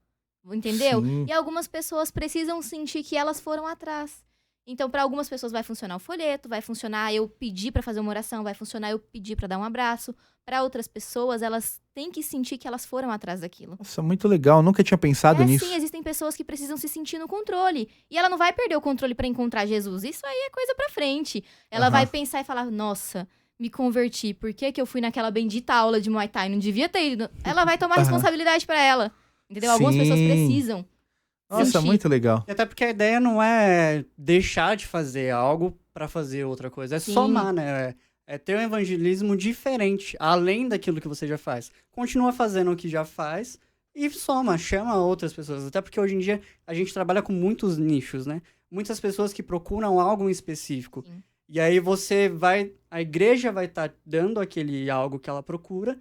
[SPEAKER 3] Entendeu?
[SPEAKER 1] Sim.
[SPEAKER 3] E algumas pessoas precisam sentir que elas foram atrás. Então, para algumas pessoas vai funcionar o folheto, vai funcionar eu pedir para fazer uma oração, vai funcionar eu pedir para dar um abraço. Para outras pessoas, elas têm que sentir que elas foram atrás daquilo.
[SPEAKER 1] Nossa, muito legal. Nunca tinha pensado nisso.
[SPEAKER 3] Sim, existem pessoas que precisam se sentir no controle. E ela não vai perder o controle para encontrar Jesus. Isso aí é coisa pra frente. Ela
[SPEAKER 1] Aham.
[SPEAKER 3] vai pensar e falar, nossa, me converti. Por que que eu fui naquela bendita aula de Muay Thai? Não devia ter ido. Ela vai tomar
[SPEAKER 1] Aham.
[SPEAKER 3] responsabilidade pra ela. Entendeu? Algumas pessoas
[SPEAKER 1] Sim.
[SPEAKER 3] precisam.
[SPEAKER 1] Nossa,
[SPEAKER 3] sentir.
[SPEAKER 1] muito legal.
[SPEAKER 2] E até porque a ideia não é deixar de fazer algo pra fazer outra coisa. É
[SPEAKER 3] Sim.
[SPEAKER 2] somar, né? É ter um evangelismo diferente, além daquilo que você já faz. Continua fazendo o que já faz e soma, chama outras pessoas. Até porque hoje em dia a gente trabalha com muitos nichos, né? Muitas pessoas que procuram algo em específico.
[SPEAKER 3] Sim.
[SPEAKER 2] E aí a igreja vai estar dando aquele algo que ela procura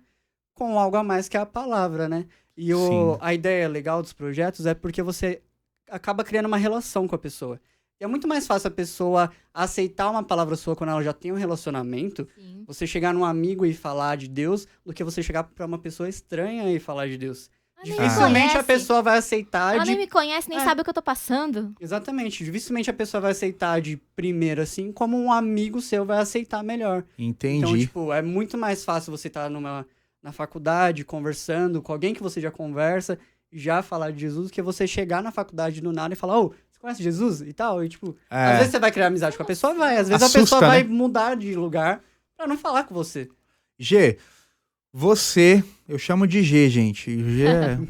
[SPEAKER 2] com algo a mais que é a palavra, né? E
[SPEAKER 1] Sim.
[SPEAKER 2] a ideia legal dos projetos é porque você acaba criando uma relação com a pessoa. E é muito mais fácil a pessoa aceitar uma palavra sua quando ela já tem um relacionamento,
[SPEAKER 3] Sim.
[SPEAKER 2] você chegar num amigo e falar de Deus, do que você chegar pra uma pessoa estranha e falar de Deus.
[SPEAKER 3] Ela nem me
[SPEAKER 2] Dificilmente a
[SPEAKER 3] conhece.
[SPEAKER 2] pessoa vai aceitar
[SPEAKER 3] Ela
[SPEAKER 2] de...
[SPEAKER 3] nem me conhece, nem
[SPEAKER 2] É.
[SPEAKER 3] sabe o que eu tô passando.
[SPEAKER 2] Exatamente. Dificilmente a pessoa vai aceitar de primeiro, assim, como um amigo seu vai aceitar melhor.
[SPEAKER 1] Entendi.
[SPEAKER 2] Então, tipo, é muito mais fácil você estar na faculdade, conversando com alguém que você já conversa, já falar de Jesus, que você chegar na faculdade do nada e falar, ô, você conhece Jesus? E tal, e tipo, às vezes você vai criar amizade com a pessoa, vai. Às vezes
[SPEAKER 1] Assusta,
[SPEAKER 2] a pessoa vai
[SPEAKER 1] né?
[SPEAKER 2] mudar de lugar pra não falar com você.
[SPEAKER 1] G, você, eu chamo de G, gente.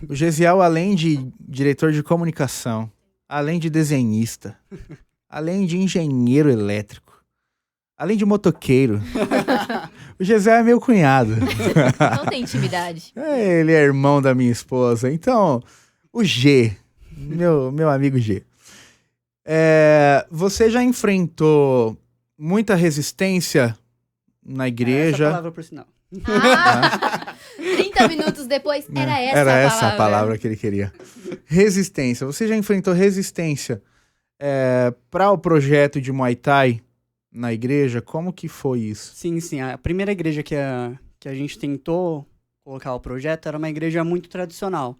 [SPEAKER 1] O Gesiel, além de diretor de comunicação, além de desenhista, além de engenheiro elétrico, além de motoqueiro, o Gesiel é meu cunhado.
[SPEAKER 3] Não tem intimidade.
[SPEAKER 1] Ele é irmão da minha esposa. Então, o G, meu amigo G. Você já enfrentou muita resistência na
[SPEAKER 2] Essa
[SPEAKER 1] igreja?
[SPEAKER 2] palavra, por sinal.
[SPEAKER 3] 30 minutos depois, era essa
[SPEAKER 1] Era
[SPEAKER 3] a
[SPEAKER 1] essa
[SPEAKER 3] palavra.
[SPEAKER 1] a palavra que ele queria. Resistência. Você já enfrentou resistência para o projeto de Muay Thai na igreja? Como que foi isso?
[SPEAKER 2] Sim, sim. A primeira igreja que a gente tentou colocar o projeto era uma igreja muito tradicional.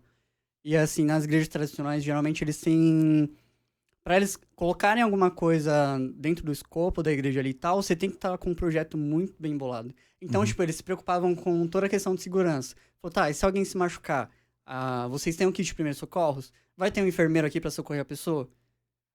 [SPEAKER 2] E assim, nas igrejas tradicionais, geralmente eles têm... Pra eles colocarem alguma coisa dentro do escopo da igreja ali e tal, você tem que estar com um projeto muito bem bolado. Então, tipo, eles se preocupavam com toda a questão de segurança. Falou, tá, e se alguém se machucar, vocês têm um kit de primeiros socorros? Vai ter um enfermeiro aqui pra socorrer a pessoa?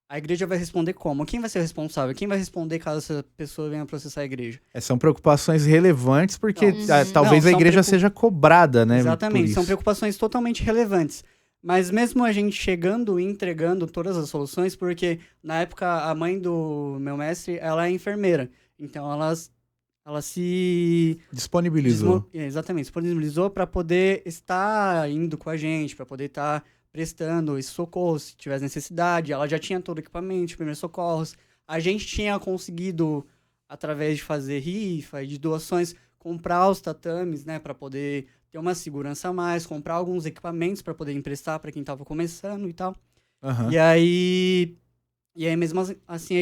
[SPEAKER 2] A igreja vai responder como? Quem vai ser o responsável? Quem vai responder caso essa pessoa venha processar a igreja?
[SPEAKER 1] São preocupações relevantes porque
[SPEAKER 3] Não.
[SPEAKER 1] talvez
[SPEAKER 2] Não,
[SPEAKER 1] a
[SPEAKER 2] são
[SPEAKER 1] igreja seja cobrada, né? por
[SPEAKER 2] Exatamente, são
[SPEAKER 1] isso.
[SPEAKER 2] preocupações totalmente relevantes. Mas mesmo a gente chegando e entregando todas as soluções, porque na época a mãe do meu mestre, ela é enfermeira. Então ela se
[SPEAKER 1] Disponibilizou.
[SPEAKER 2] exatamente, disponibilizou para poder estar indo com a gente, para poder estar prestando esse socorro se tivesse necessidade. Ela já tinha todo o equipamento, primeiros socorros. A gente tinha conseguido através de fazer rifa e de doações, comprar os tatames, né, para poder ter uma segurança a mais, comprar alguns equipamentos para poder emprestar para quem estava começando e tal.
[SPEAKER 1] Aham.
[SPEAKER 2] E aí mesmo assim,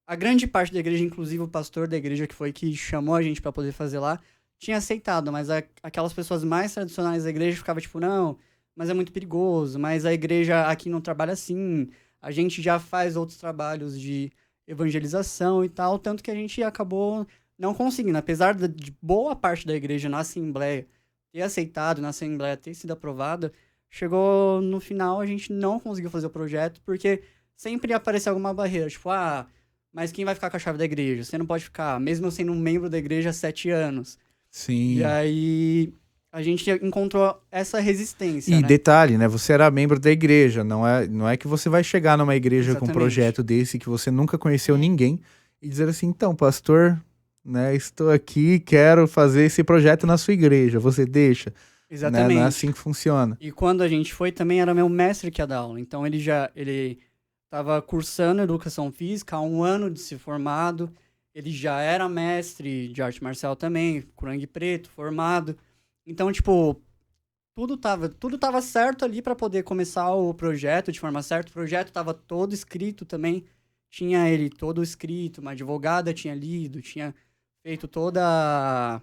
[SPEAKER 2] a grande parte da igreja, inclusive o pastor da igreja que foi que chamou a gente para poder fazer lá, tinha aceitado, mas aquelas pessoas mais tradicionais da igreja ficavam tipo, não, mas é muito perigoso, mas a igreja aqui não trabalha assim, a gente já faz outros trabalhos de evangelização e tal, tanto que a gente acabou não conseguindo, apesar de boa parte da igreja na Assembleia ter aceitado, na Assembleia ter sido aprovada, chegou no final, a gente não conseguiu fazer o projeto, porque sempre aparecia alguma barreira, tipo, mas quem vai ficar com a chave da igreja? Você não pode ficar, mesmo eu sendo um membro da igreja há 7 anos.
[SPEAKER 1] Sim.
[SPEAKER 2] E aí a gente encontrou essa resistência,
[SPEAKER 1] E
[SPEAKER 2] né?
[SPEAKER 1] detalhe, né? Você era membro da igreja, não é que você vai chegar numa igreja com um
[SPEAKER 2] Exatamente.
[SPEAKER 1] projeto desse que você nunca conheceu ninguém e dizer assim, então, pastor, né, estou aqui, quero fazer esse projeto na sua igreja, você deixa? Né?
[SPEAKER 2] Exatamente.
[SPEAKER 1] Não é assim que funciona.
[SPEAKER 2] E quando a gente foi, também era meu mestre que ia dar aula. Então ele estava cursando educação física há 1 ano de se formado. Ele já era mestre de arte marcial também, Kurangue Preto, formado. Então, tipo, tudo tava certo ali para poder começar o projeto de forma certa. O projeto estava todo escrito também. Tinha ele todo escrito, uma advogada tinha lido, tinha feito toda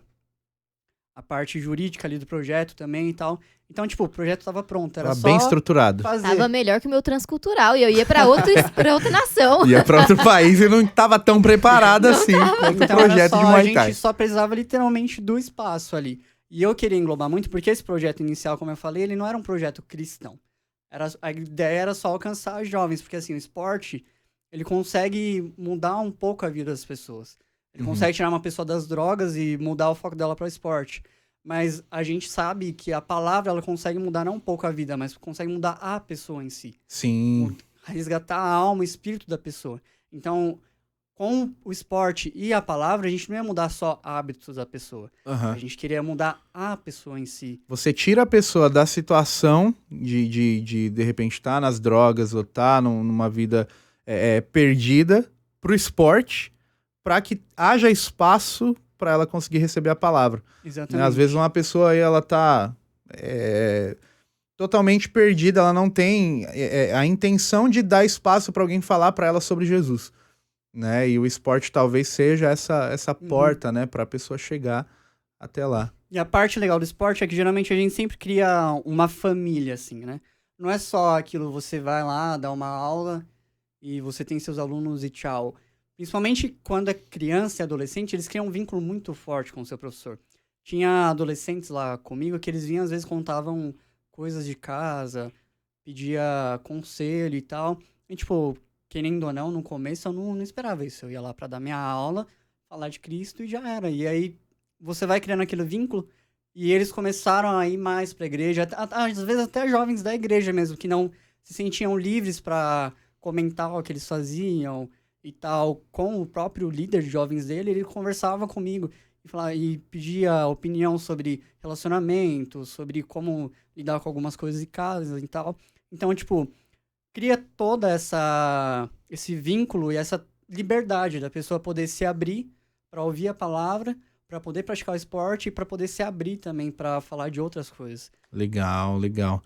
[SPEAKER 2] a parte jurídica ali do projeto também e tal. Então, tipo, o projeto tava pronto, era
[SPEAKER 1] Tava
[SPEAKER 2] só
[SPEAKER 1] bem estruturado.
[SPEAKER 2] fazer.
[SPEAKER 3] Tava melhor que o meu transcultural e eu ia pra pra outra nação.
[SPEAKER 1] Ia para outro país e não estava tão preparado assim quanto o
[SPEAKER 2] Então, era
[SPEAKER 1] projeto
[SPEAKER 2] só,
[SPEAKER 1] de
[SPEAKER 2] a
[SPEAKER 1] Muay Thai.
[SPEAKER 2] gente só precisava literalmente do espaço ali. E eu queria englobar muito, porque esse projeto inicial, como eu falei, ele não era um projeto cristão. A ideia era só alcançar jovens, porque assim, o esporte, ele consegue mudar um pouco a vida das pessoas. Ele consegue tirar uma pessoa das drogas e mudar o foco dela para o esporte. Mas a gente sabe que a palavra, ela consegue mudar não um pouco a vida, mas consegue mudar a pessoa em si.
[SPEAKER 1] Sim.
[SPEAKER 2] Resgatar a alma, o espírito da pessoa. Então, com o esporte e a palavra, a gente não ia mudar só hábitos da pessoa.
[SPEAKER 1] Aham.
[SPEAKER 2] A gente queria mudar a pessoa em si.
[SPEAKER 1] Você tira a pessoa da situação de repente estar nas drogas ou estar numa vida perdida pro esporte, para que haja espaço para ela conseguir receber a palavra. Né?
[SPEAKER 2] Exatamente.
[SPEAKER 1] Às vezes uma pessoa aí, ela tá totalmente perdida, ela não tem a intenção de dar espaço para alguém falar para ela sobre Jesus. Né? E o esporte talvez seja essa porta, né, para a pessoa chegar até lá.
[SPEAKER 2] E a parte legal do esporte é que geralmente a gente sempre cria uma família, assim, né? Não é só aquilo, você vai lá, dá uma aula e você tem seus alunos e tchau. Principalmente quando é criança e adolescente, eles criam um vínculo muito forte com o seu professor. Tinha adolescentes lá comigo que eles vinham, às vezes contavam coisas de casa, pedia conselho e tal. E, tipo, querendo ou não, no começo eu não esperava isso. Eu ia lá pra dar minha aula, falar de Cristo e já era. E aí você vai criando aquele vínculo e eles começaram a ir mais pra igreja. Às vezes até jovens da igreja mesmo, que não se sentiam livres pra comentar o que eles faziam e tal. Com o próprio líder de jovens dele, ele conversava comigo e pedia opinião sobre relacionamento, sobre como lidar com algumas coisas de casa e tal. Então, tipo, cria toda esse vínculo e essa liberdade da pessoa poder se abrir para ouvir a palavra, para poder praticar o esporte e para poder se abrir também para falar de outras coisas.
[SPEAKER 1] Legal, legal.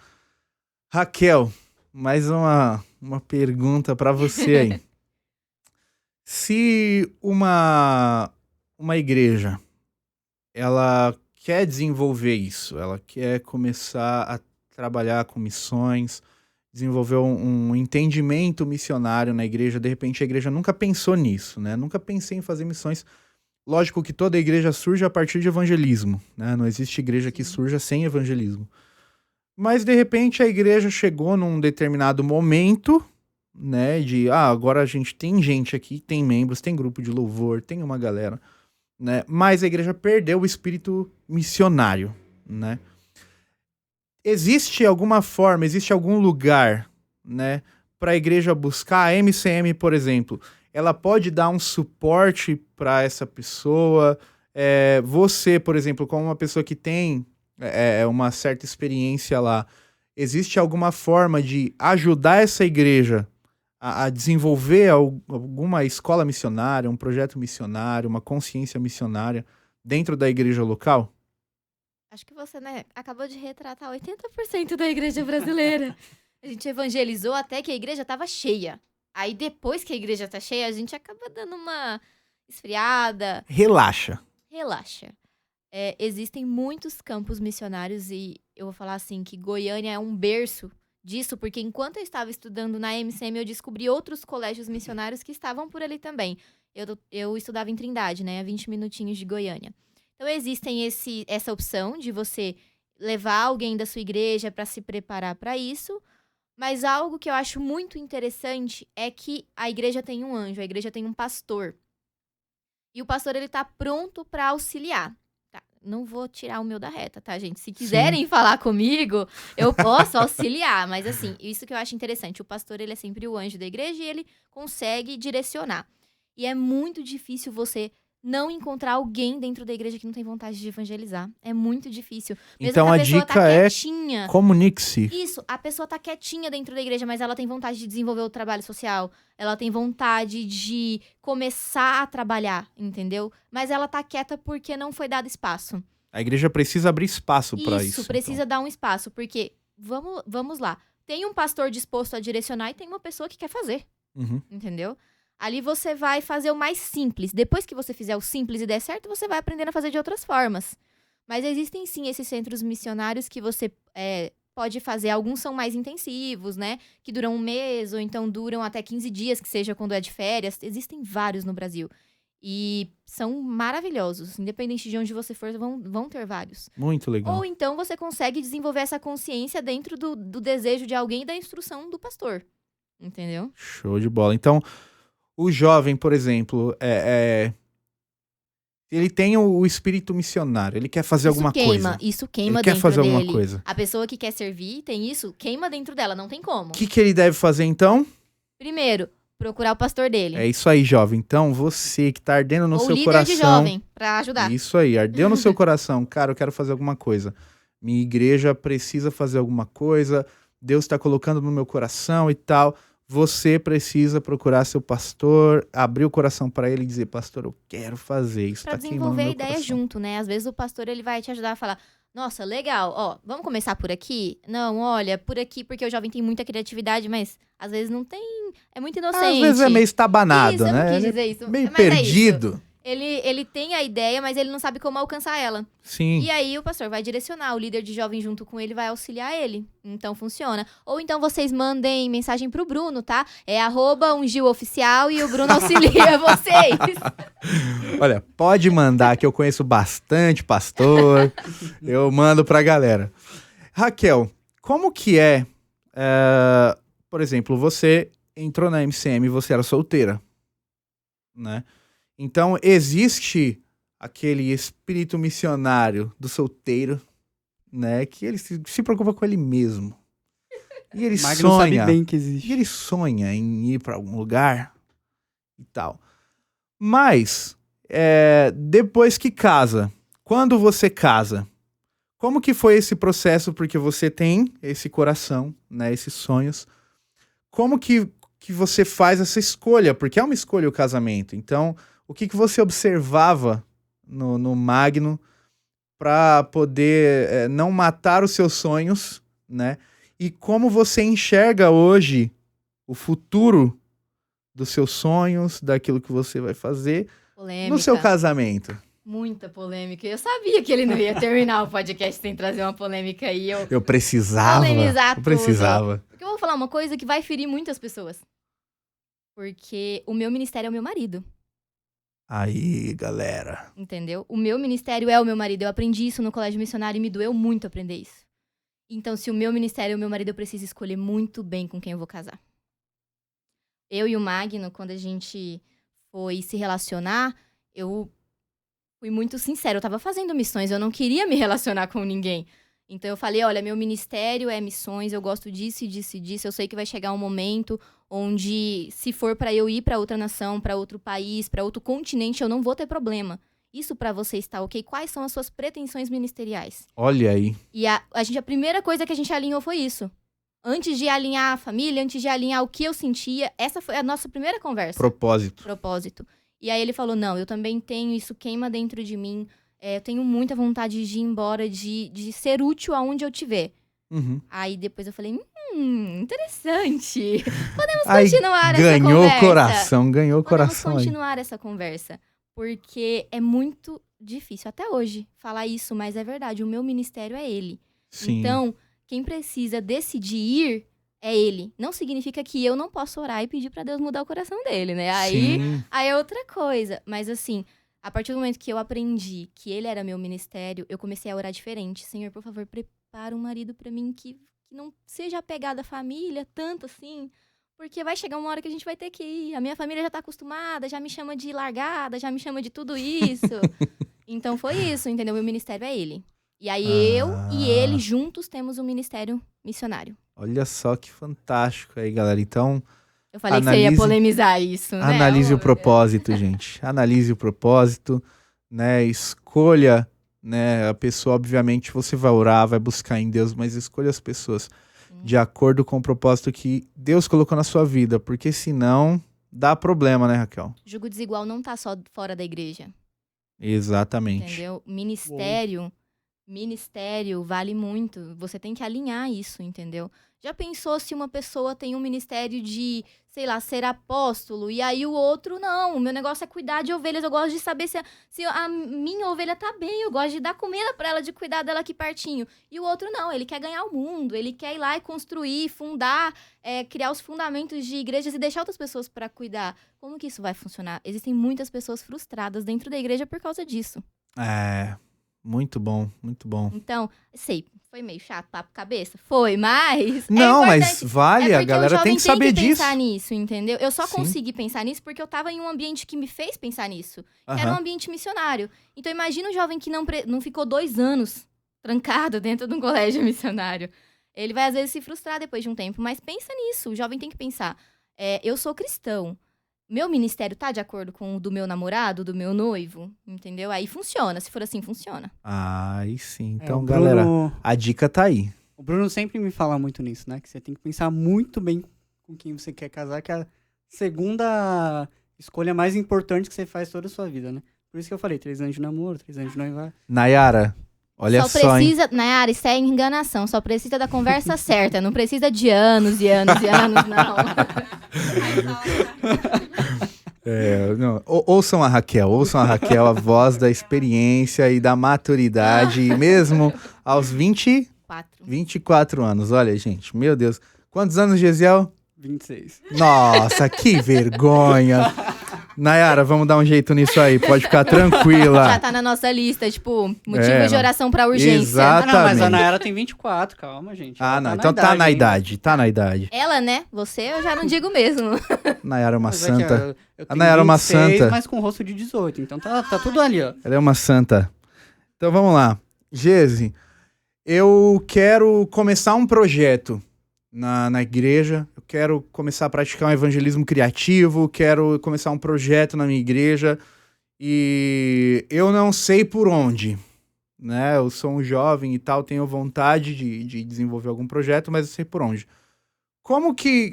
[SPEAKER 1] Raquel, mais uma pergunta para você aí. Se uma igreja, ela quer desenvolver isso, ela quer começar a trabalhar com missões, desenvolver um entendimento missionário na igreja, de repente a igreja nunca pensou nisso, né? Nunca pensei em fazer missões. Lógico que toda igreja surge a partir de evangelismo, né? Não existe igreja que surja sem evangelismo. Mas, de repente, a igreja chegou num determinado momento, né? Agora a gente tem gente aqui, tem membros, tem grupo de louvor, tem uma galera, né? Mas a igreja perdeu o espírito missionário, né? Existe alguma forma, existe algum lugar, né, para a igreja buscar? A MCM, por exemplo, ela pode dar um suporte para essa pessoa? Você, por exemplo, como uma pessoa que tem uma certa experiência lá, existe alguma forma de ajudar essa igreja a desenvolver alguma escola missionária, um projeto missionário, uma consciência missionária dentro da igreja local?
[SPEAKER 3] Acho que você, né, acabou de retratar 80% da igreja brasileira. A gente evangelizou até que a igreja estava cheia. Aí depois que a igreja tá cheia, a gente acaba dando uma esfriada.
[SPEAKER 1] Relaxa.
[SPEAKER 3] Relaxa. Existem muitos campos missionários e eu vou falar assim que Goiânia é um berço disso, porque enquanto eu estava estudando na MCM, eu descobri outros colégios missionários que estavam por ali também. Eu estudava em Trindade, né, a 20 minutinhos de Goiânia. Então existem essa opção de você levar alguém da sua igreja para se preparar para isso, mas algo que eu acho muito interessante é que a igreja tem um anjo, a igreja tem um pastor. E o pastor, ele tá pronto para auxiliar. Tá, não vou tirar o meu da reta, tá, gente? Se quiserem falar comigo, eu posso auxiliar. Mas, assim, isso que eu acho interessante. O pastor, ele é sempre o anjo da igreja e ele consegue direcionar. E é muito difícil você não encontrar alguém dentro da igreja que não tem vontade de evangelizar. É muito difícil. Mesmo
[SPEAKER 1] Então
[SPEAKER 3] que
[SPEAKER 1] a
[SPEAKER 3] pessoa
[SPEAKER 1] dica
[SPEAKER 3] tá
[SPEAKER 1] é
[SPEAKER 3] quietinha.
[SPEAKER 1] comunique-se.
[SPEAKER 3] Isso, a pessoa tá quietinha dentro da igreja, mas ela tem vontade de desenvolver o trabalho social. Ela tem vontade de começar a trabalhar, entendeu? Mas ela tá quieta porque não foi dado espaço.
[SPEAKER 1] A igreja precisa abrir espaço para isso.
[SPEAKER 3] Isso, precisa dar um espaço, porque, vamos lá, tem um pastor disposto a direcionar e tem uma pessoa que quer fazer,
[SPEAKER 1] Uhum.
[SPEAKER 3] entendeu? Ali você vai fazer o mais simples. Depois que você fizer o simples e der certo, você vai aprendendo a fazer de outras formas. Mas existem sim esses centros missionários que você pode fazer. Alguns são mais intensivos, né? Que duram 1 mês, ou então duram até 15 dias, que seja quando é de férias. Existem vários no Brasil. E são maravilhosos. Independente de onde você for, vão ter vários.
[SPEAKER 1] Muito legal.
[SPEAKER 3] Ou então você consegue desenvolver essa consciência dentro do desejo de alguém e da instrução do pastor. Entendeu?
[SPEAKER 1] Show de bola. Então, o jovem, por exemplo, ele tem o espírito missionário, ele quer fazer alguma coisa.
[SPEAKER 3] Isso queima
[SPEAKER 1] Ele quer
[SPEAKER 3] dentro
[SPEAKER 1] fazer
[SPEAKER 3] dele.
[SPEAKER 1] alguma coisa.
[SPEAKER 3] A pessoa que quer servir tem isso, queima dentro dela, não tem como.
[SPEAKER 1] O que ele deve fazer, então?
[SPEAKER 3] Primeiro, procurar o pastor dele.
[SPEAKER 1] É isso aí, jovem. Então, você que tá ardendo no
[SPEAKER 3] Ou
[SPEAKER 1] seu
[SPEAKER 3] líder
[SPEAKER 1] coração...
[SPEAKER 3] de jovem, pra ajudar.
[SPEAKER 1] Isso aí, ardeu no seu coração. Cara, eu quero fazer alguma coisa. Minha igreja precisa fazer alguma coisa. Deus tá colocando no meu coração e tal. Você precisa procurar seu pastor, abrir o coração para ele e dizer, pastor, eu quero fazer isso.
[SPEAKER 3] Pra
[SPEAKER 1] Tá queimando
[SPEAKER 3] desenvolver a
[SPEAKER 1] meu
[SPEAKER 3] ideia
[SPEAKER 1] coração.
[SPEAKER 3] junto, né? Às vezes o pastor ele vai te ajudar a falar, nossa, legal, ó, vamos começar por aqui? Não, olha, por aqui, porque o jovem tem muita criatividade, mas às vezes não tem, é muito inocente.
[SPEAKER 1] Às vezes é meio estabanado,
[SPEAKER 3] isso, eu
[SPEAKER 1] né?
[SPEAKER 3] não quis
[SPEAKER 1] Ele
[SPEAKER 3] dizer isso.
[SPEAKER 1] é meio
[SPEAKER 3] mas é
[SPEAKER 1] perdido.
[SPEAKER 3] isso. Ele tem a ideia, mas ele não sabe como alcançar ela.
[SPEAKER 1] Sim.
[SPEAKER 3] E aí o pastor vai direcionar, o líder de jovem junto com ele vai auxiliar ele. Então funciona. Ou então vocês mandem mensagem pro Bruno, tá? É @ungioficial e o Bruno auxilia vocês.
[SPEAKER 1] Olha, pode mandar, que eu conheço bastante pastor. Eu mando pra galera. Raquel, como que por exemplo, você entrou na MCM e você era solteira, né? Então, existe aquele espírito missionário do solteiro, né? Que ele se preocupa com ele mesmo. E ele
[SPEAKER 2] Magno sabe
[SPEAKER 1] sonha.
[SPEAKER 2] bem que
[SPEAKER 1] E
[SPEAKER 2] existe.
[SPEAKER 1] ele sonha em ir pra algum lugar e tal. Mas, depois que casa, quando você casa, como que foi esse processo? Porque você tem esse coração, né? Esses sonhos. Como que você faz essa escolha? Porque é uma escolha o casamento. Então, o que você observava no Magno para poder não matar os seus sonhos, né? E como você enxerga hoje o futuro dos seus sonhos, daquilo que você vai fazer
[SPEAKER 3] Polêmica.
[SPEAKER 1] no seu casamento?
[SPEAKER 3] Muita polêmica. Eu sabia que ele não ia terminar o podcast sem trazer uma polêmica aí.
[SPEAKER 1] Eu precisava.
[SPEAKER 3] Polemizar
[SPEAKER 1] Eu precisava.
[SPEAKER 3] Porque eu vou falar uma coisa que vai ferir muitas pessoas. Porque o meu ministério é o meu marido.
[SPEAKER 1] Aí, galera.
[SPEAKER 3] Entendeu? O meu ministério é o meu marido. Eu aprendi isso no colégio missionário e me doeu muito aprender isso. Então, se o meu ministério é o meu marido, eu preciso escolher muito bem com quem eu vou casar. Eu e o Magno, quando a gente foi se relacionar, eu fui muito sincera. Eu tava fazendo missões, eu não queria me relacionar com ninguém. Então, eu falei, olha, meu ministério é missões, eu gosto disso e disso e disso. Eu sei que vai chegar um momento onde, se for pra eu ir pra outra nação, pra outro país, pra outro continente, eu não vou ter problema. Isso pra você está ok? Quais são as suas pretensões ministeriais?
[SPEAKER 1] Olha aí.
[SPEAKER 3] E a primeira coisa que a gente alinhou foi isso. antes de alinhar a família, antes de alinhar o que eu sentia, essa foi a nossa primeira conversa. Propósito. E aí ele falou, não, eu também tenho, isso queima dentro de mim, eu tenho muita vontade de ir embora, de ser útil aonde eu estiver.
[SPEAKER 1] Uhum.
[SPEAKER 3] Aí depois eu falei, interessante. Podemos continuar essa conversa.
[SPEAKER 1] Ganhou o coração.
[SPEAKER 3] Podemos continuar essa conversa. Porque é muito difícil, até hoje, falar isso, mas é verdade, o meu ministério é ele.
[SPEAKER 1] Sim.
[SPEAKER 3] Então, quem precisa decidir ir é ele. Não significa que eu não posso orar e pedir pra Deus mudar o coração dele, né? Aí é outra coisa. Mas assim, a partir do momento que eu aprendi que ele era meu ministério, eu comecei a orar diferente. Senhor, por favor, prepara um marido pra mim que não seja apegado à família, tanto assim. Porque vai chegar uma hora que a gente vai ter que ir. A minha família já tá acostumada, já me chama de largada, já me chama de tudo isso. Então foi isso, entendeu? Meu ministério é ele. E aí eu e ele juntos temos um ministério missionário.
[SPEAKER 1] Olha só que fantástico aí, galera. Então,
[SPEAKER 3] eu falei que você ia polemizar isso, né?
[SPEAKER 1] Analise o propósito, gente. Analise o propósito, né? Escolha, né? A pessoa, obviamente, você vai orar, vai buscar em Deus, mas escolha as pessoas de acordo com o propósito que Deus colocou na sua vida, porque senão dá problema, né, Raquel?
[SPEAKER 3] Jugo desigual não tá só fora da igreja.
[SPEAKER 1] Exatamente.
[SPEAKER 3] Entendeu? Ministério vale muito. Você tem que alinhar isso, entendeu? Já pensou se uma pessoa tem um ministério de, sei lá, ser apóstolo, e aí o outro não? O meu negócio é cuidar de ovelhas. Eu gosto de saber se a minha ovelha tá bem. Eu gosto de dar comida pra ela, de cuidar dela aqui pertinho. E o outro não. Ele quer ganhar o mundo. Ele quer ir lá e construir, fundar, criar os fundamentos de igrejas e deixar outras pessoas pra cuidar. Como que isso vai funcionar? Existem muitas pessoas frustradas dentro da igreja por causa disso.
[SPEAKER 1] Muito bom, muito bom.
[SPEAKER 3] Então, sei, foi meio chato, papo cabeça? Foi, mas...
[SPEAKER 1] Não, mas vale, a galera tem que saber disso.
[SPEAKER 3] Tem que pensar nisso, entendeu? Eu só consegui pensar nisso porque eu tava em um ambiente que me fez pensar nisso. Que era um ambiente missionário. Então, imagina um jovem que não ficou 2 anos trancado dentro de um colégio missionário. Ele vai, às vezes, se frustrar depois de um tempo. Mas pensa nisso, o jovem tem que pensar. Eu sou cristão. Meu ministério tá de acordo com o do meu namorado, do meu noivo, entendeu? Aí funciona, se for assim, funciona.
[SPEAKER 1] Aí sim, então galera, a dica tá aí.
[SPEAKER 2] O Bruno sempre me fala muito nisso, né? Que você tem que pensar muito bem com quem você quer casar, que é a segunda escolha mais importante que você faz toda a sua vida, né? Por isso que eu falei, 3 anos de namoro, 3 anos de noivado.
[SPEAKER 1] Nayara, olha só, hein?
[SPEAKER 3] Nayara, isso é enganação, só precisa da conversa certa, não precisa de anos e anos e anos, não.
[SPEAKER 1] Não. Ouçam a Raquel, a voz da experiência e da maturidade, mesmo aos 24 anos. Olha, gente, meu Deus. Quantos anos, Gesiel?
[SPEAKER 2] 26.
[SPEAKER 1] Nossa, que vergonha. Nayara, vamos dar um jeito nisso aí, pode ficar tranquila.
[SPEAKER 3] Já tá na nossa lista, tipo, motivo de oração pra urgência.
[SPEAKER 1] Exatamente.
[SPEAKER 2] Não, mas a Nayara tem 24, calma, gente.
[SPEAKER 1] Não, então tá na idade, tá na idade.
[SPEAKER 3] Ela, né? Você, eu já não digo mesmo.
[SPEAKER 1] Nayara é uma santa.
[SPEAKER 2] Eu
[SPEAKER 1] A Nayara é uma santa.
[SPEAKER 2] Mas com rosto de 18, então tá tudo ali, ó.
[SPEAKER 1] Ela é uma santa. Então vamos lá. Gesi, eu quero começar um projeto na igreja, eu quero começar a praticar um evangelismo criativo, quero começar um projeto na minha igreja e eu não sei por onde, né? Eu sou um jovem e tal, tenho vontade de desenvolver algum projeto, mas eu sei por onde. Como que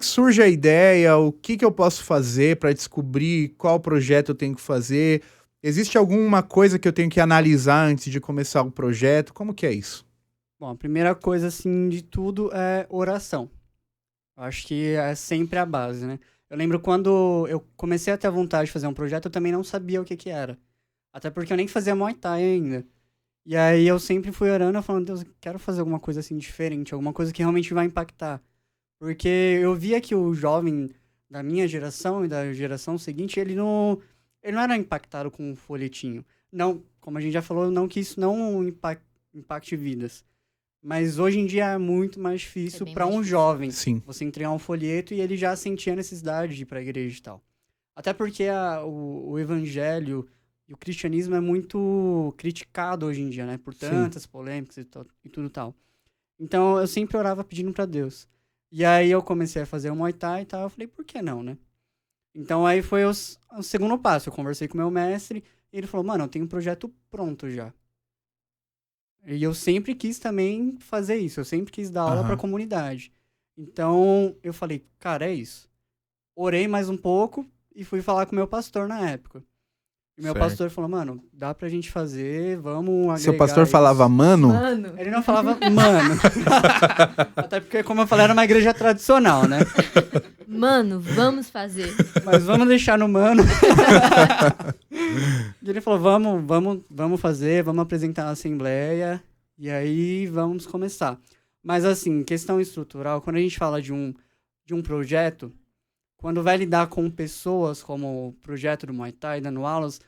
[SPEAKER 1] surge a ideia? O que eu posso fazer para descobrir qual projeto eu tenho que fazer? Existe alguma coisa que eu tenho que analisar antes de começar o projeto? Como que é isso?
[SPEAKER 2] Bom, a primeira coisa, assim, de tudo é oração. Eu acho que é sempre a base, né? Eu lembro quando eu comecei a ter a vontade de fazer um projeto, eu também não sabia o que era. Até porque eu nem fazia Muay Thai ainda. E aí eu sempre fui orando, falando, Deus, eu quero fazer alguma coisa assim diferente, alguma coisa que realmente vai impactar. Porque eu via que o jovem da minha geração e da geração seguinte, ele não era impactado com um folhetinho. Não, como a gente já falou, não que isso não impacte vidas. Mas hoje em dia é muito mais difícil para um jovem.
[SPEAKER 1] Sim.
[SPEAKER 2] Você entregar um folheto e ele já sentia a necessidade de ir para a igreja e tal. Até porque o evangelho e o cristianismo é muito criticado hoje em dia, né? Por tantas polêmicas e tudo tal. Então eu sempre orava pedindo para Deus. E aí eu comecei a fazer o Muay Thai e tal. Eu falei, por que não, né? Então aí foi o segundo passo. Eu conversei com o meu mestre e ele falou, mano, eu tenho um projeto pronto já. E eu sempre quis também fazer isso, eu sempre quis dar aula
[SPEAKER 1] Aham.
[SPEAKER 2] para a comunidade. Então, eu falei, cara, é isso. Orei mais um pouco e fui falar com o meu pastor na época. E meu
[SPEAKER 1] Certo.
[SPEAKER 2] pastor falou, mano, dá pra gente fazer, vamos agregar
[SPEAKER 1] Seu pastor
[SPEAKER 2] isso.
[SPEAKER 1] falava, mano?
[SPEAKER 3] Mano,
[SPEAKER 2] Ele não falava, mano. Até porque, como eu falei, era uma igreja tradicional, né?
[SPEAKER 3] mano, vamos fazer.
[SPEAKER 2] Mas vamos deixar no mano. E ele falou, vamos fazer, vamos apresentar na assembleia e aí vamos começar. Mas assim, questão estrutural, quando a gente fala de um projeto, quando vai lidar com pessoas como o projeto do Muay Thai, dando aulas,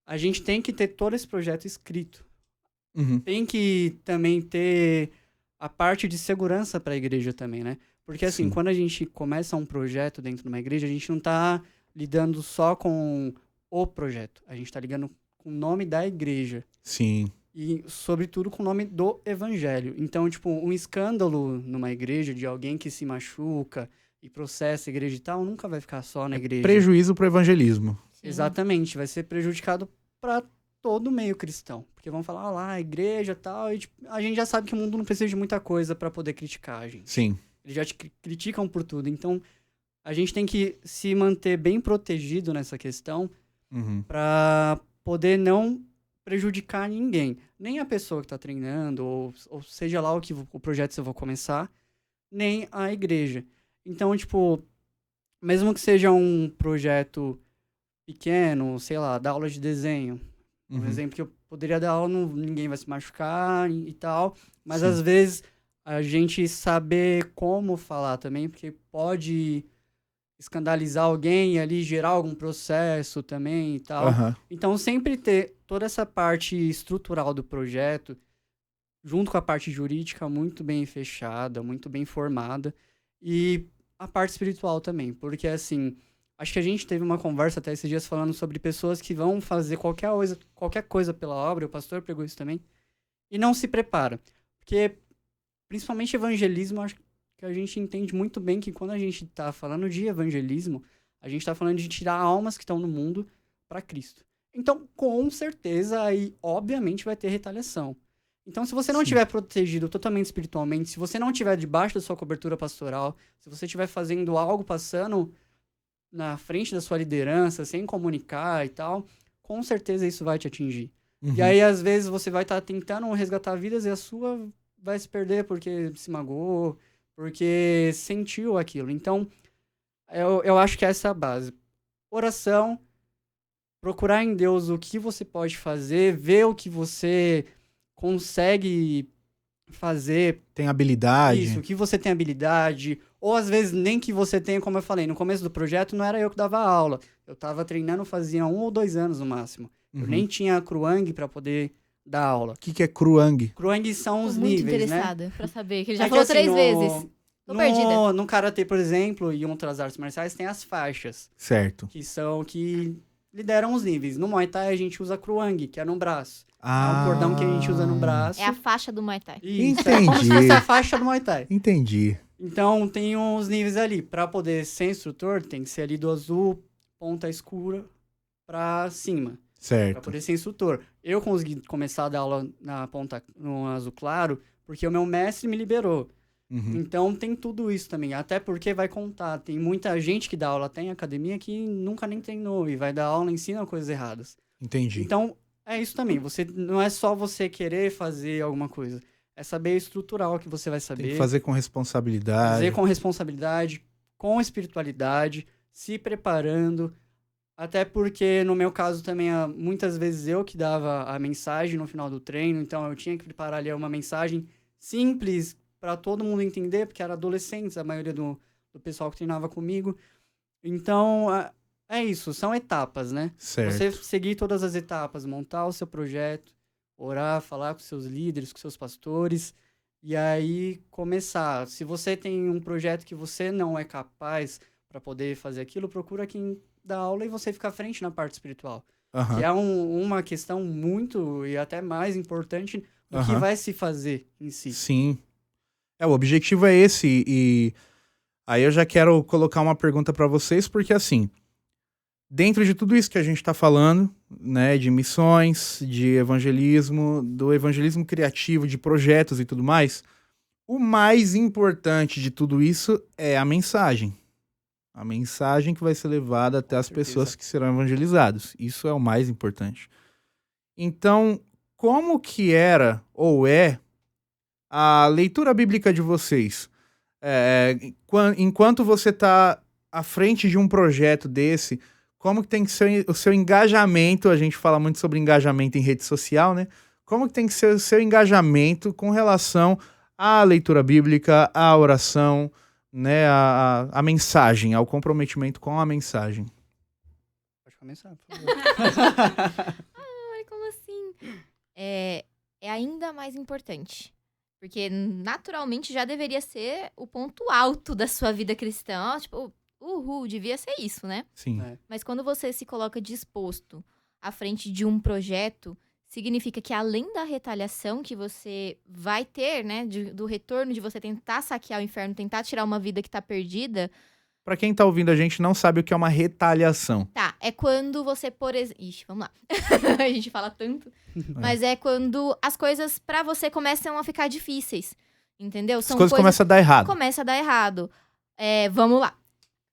[SPEAKER 2] a gente tem que ter todo esse projeto escrito.
[SPEAKER 1] Uhum.
[SPEAKER 2] Tem que também ter a parte de segurança para a igreja também, né? Porque assim,
[SPEAKER 1] Sim.
[SPEAKER 2] quando a gente começa um projeto dentro de uma igreja, a gente não tá lidando só com o projeto. A gente tá ligando com o nome da igreja.
[SPEAKER 1] Sim.
[SPEAKER 2] E, sobretudo, com o nome do evangelho. Então, tipo, um escândalo numa igreja de alguém que se machuca e processa a igreja e tal, nunca vai ficar só na igreja.
[SPEAKER 1] Prejuízo pro evangelismo.
[SPEAKER 3] Sim.
[SPEAKER 2] Exatamente, vai ser prejudicado para todo o meio cristão. Porque vão falar, lá, a igreja e tal, e tipo, a gente já sabe que o mundo não precisa de muita coisa para poder criticar a gente.
[SPEAKER 1] Sim.
[SPEAKER 2] Eles já te criticam por tudo. Então, a gente tem que se manter bem protegido nessa questão
[SPEAKER 1] Uhum.
[SPEAKER 2] para poder não prejudicar ninguém. Nem a pessoa que está treinando, ou seja lá o projeto que eu vou começar, nem a igreja. Então, tipo, mesmo que seja um projeto pequeno, sei lá, dar aula de desenho. Um
[SPEAKER 1] Uhum.
[SPEAKER 2] exemplo que eu poderia dar aula, ninguém vai se machucar e tal. Mas
[SPEAKER 1] Sim.
[SPEAKER 2] às vezes a gente saber como falar também, porque pode escandalizar alguém e ali gerar algum processo também e tal.
[SPEAKER 1] Aham.
[SPEAKER 2] Então sempre ter toda essa parte estrutural do projeto, junto com a parte jurídica muito bem fechada, muito bem formada. E a parte espiritual também, porque assim, acho que a gente teve uma conversa até esses dias falando sobre pessoas que vão fazer qualquer coisa pela obra, o pastor pegou isso também, e não se prepara. Porque, principalmente evangelismo, acho que a gente entende muito bem que quando a gente está falando de evangelismo, a gente está falando de tirar almas que estão no mundo para Cristo. Então, com certeza, aí, obviamente, vai ter retaliação. Então, se você não
[SPEAKER 1] Sim.
[SPEAKER 2] estiver protegido totalmente espiritualmente, se você não estiver debaixo da sua cobertura pastoral, se você estiver fazendo algo passando na frente da sua liderança, sem comunicar e tal, com certeza isso vai te atingir.
[SPEAKER 1] Uhum.
[SPEAKER 2] E aí, às vezes, você vai estar tentando resgatar vidas e a sua vai se perder porque se magoou, porque sentiu aquilo. Então, eu acho que essa é a base. Oração, procurar em Deus o que você pode fazer, ver o que você consegue fazer.
[SPEAKER 1] Tem habilidade.
[SPEAKER 2] Isso, o que você tem habilidade, ou às vezes nem que você tenha, como eu falei, no começo do projeto não era eu que dava aula, eu tava treinando fazia 1 ou 2 anos no máximo.
[SPEAKER 1] Uhum.
[SPEAKER 2] Eu nem tinha Kruang pra poder dar aula.
[SPEAKER 1] O que é Kruang?
[SPEAKER 2] Kruang são
[SPEAKER 3] Tô
[SPEAKER 2] os
[SPEAKER 3] muito
[SPEAKER 2] níveis, né?
[SPEAKER 3] interessada pra saber, que ele já
[SPEAKER 2] É que,
[SPEAKER 3] falou
[SPEAKER 2] assim,
[SPEAKER 3] 3 vezes. Tô perdida.
[SPEAKER 2] No Karatê, por exemplo, e outras artes marciais, tem as faixas,
[SPEAKER 1] Certo.
[SPEAKER 2] que lideram os níveis. No Muay Thai a gente usa Kruang, que é no braço. É
[SPEAKER 1] Ah.
[SPEAKER 2] um cordão que a gente usa no braço.
[SPEAKER 3] É a faixa do Muay Thai.
[SPEAKER 2] Isso, é como se
[SPEAKER 1] Entendi.
[SPEAKER 2] fosse a faixa do Muay Thai.
[SPEAKER 1] Entendi.
[SPEAKER 2] Então, tem uns níveis ali. Pra poder ser instrutor, tem que ser ali do azul, ponta escura, pra cima. Pra
[SPEAKER 1] Certo.
[SPEAKER 2] poder ser instrutor. Eu consegui começar a dar aula na ponta, no azul claro, porque o meu mestre me liberou.
[SPEAKER 1] Uhum.
[SPEAKER 2] Então, tem tudo isso também. Até porque vai contar. Tem muita gente que dá aula até em academia que nunca nem treinou e vai dar aula e ensina coisas erradas.
[SPEAKER 1] Entendi.
[SPEAKER 2] Então, é isso também. Você não é só você querer fazer alguma coisa. É saber estruturar o que você vai saber.
[SPEAKER 1] Tem que fazer com responsabilidade.
[SPEAKER 2] Fazer com responsabilidade, com espiritualidade, se preparando. Até porque, no meu caso também, muitas vezes eu que dava a mensagem no final do treino. Então, eu tinha que preparar ali uma mensagem simples para todo mundo entender, porque era adolescentes, a maioria do pessoal que treinava comigo. Então, é isso. São etapas, né?
[SPEAKER 1] Certo.
[SPEAKER 2] Você seguir todas as etapas, montar o seu projeto, orar, falar com seus líderes, com seus pastores, e aí começar. Se você tem um projeto que você não é capaz para poder fazer aquilo, procura quem dá aula e você fica à frente na parte espiritual.
[SPEAKER 1] Aham.
[SPEAKER 2] Que é uma questão muito e até mais importante do que
[SPEAKER 1] Aham.
[SPEAKER 2] vai se fazer em si.
[SPEAKER 1] Sim. O objetivo é esse. E aí eu já quero colocar uma pergunta pra vocês, porque assim, dentro de tudo isso que a gente está falando, né, de missões, de evangelismo, do evangelismo criativo, de projetos e tudo mais, o mais importante de tudo isso é a mensagem. A mensagem que vai ser levada até as pessoas que serão evangelizadas. Isso é o mais importante. Então, como que era ou é a leitura bíblica de vocês? Enquanto você está à frente de um projeto desse, como que tem que ser o seu engajamento? A gente fala muito sobre engajamento em rede social, né? Como que tem que ser o seu engajamento com relação à leitura bíblica, à oração, né? A mensagem, ao comprometimento com a mensagem.
[SPEAKER 2] Pode começar, por favor.
[SPEAKER 3] Ai, como assim? É ainda mais importante. Porque naturalmente já deveria ser o ponto alto da sua vida cristã. Ó, tipo, devia ser isso, né?
[SPEAKER 1] Sim.
[SPEAKER 3] Mas quando você se coloca disposto à frente de um projeto, significa que além da retaliação que você vai ter, né? Do retorno de você tentar saquear o inferno, tentar tirar uma vida que tá perdida.
[SPEAKER 1] Pra quem tá ouvindo a gente não sabe o que é uma retaliação.
[SPEAKER 3] Tá, é quando você, por exemplo... Ixi, vamos lá. A gente fala tanto. Mas é quando as coisas pra você começam a ficar difíceis. Entendeu?
[SPEAKER 1] As coisas começam a dar errado.
[SPEAKER 3] Começa a dar errado. Vamos lá.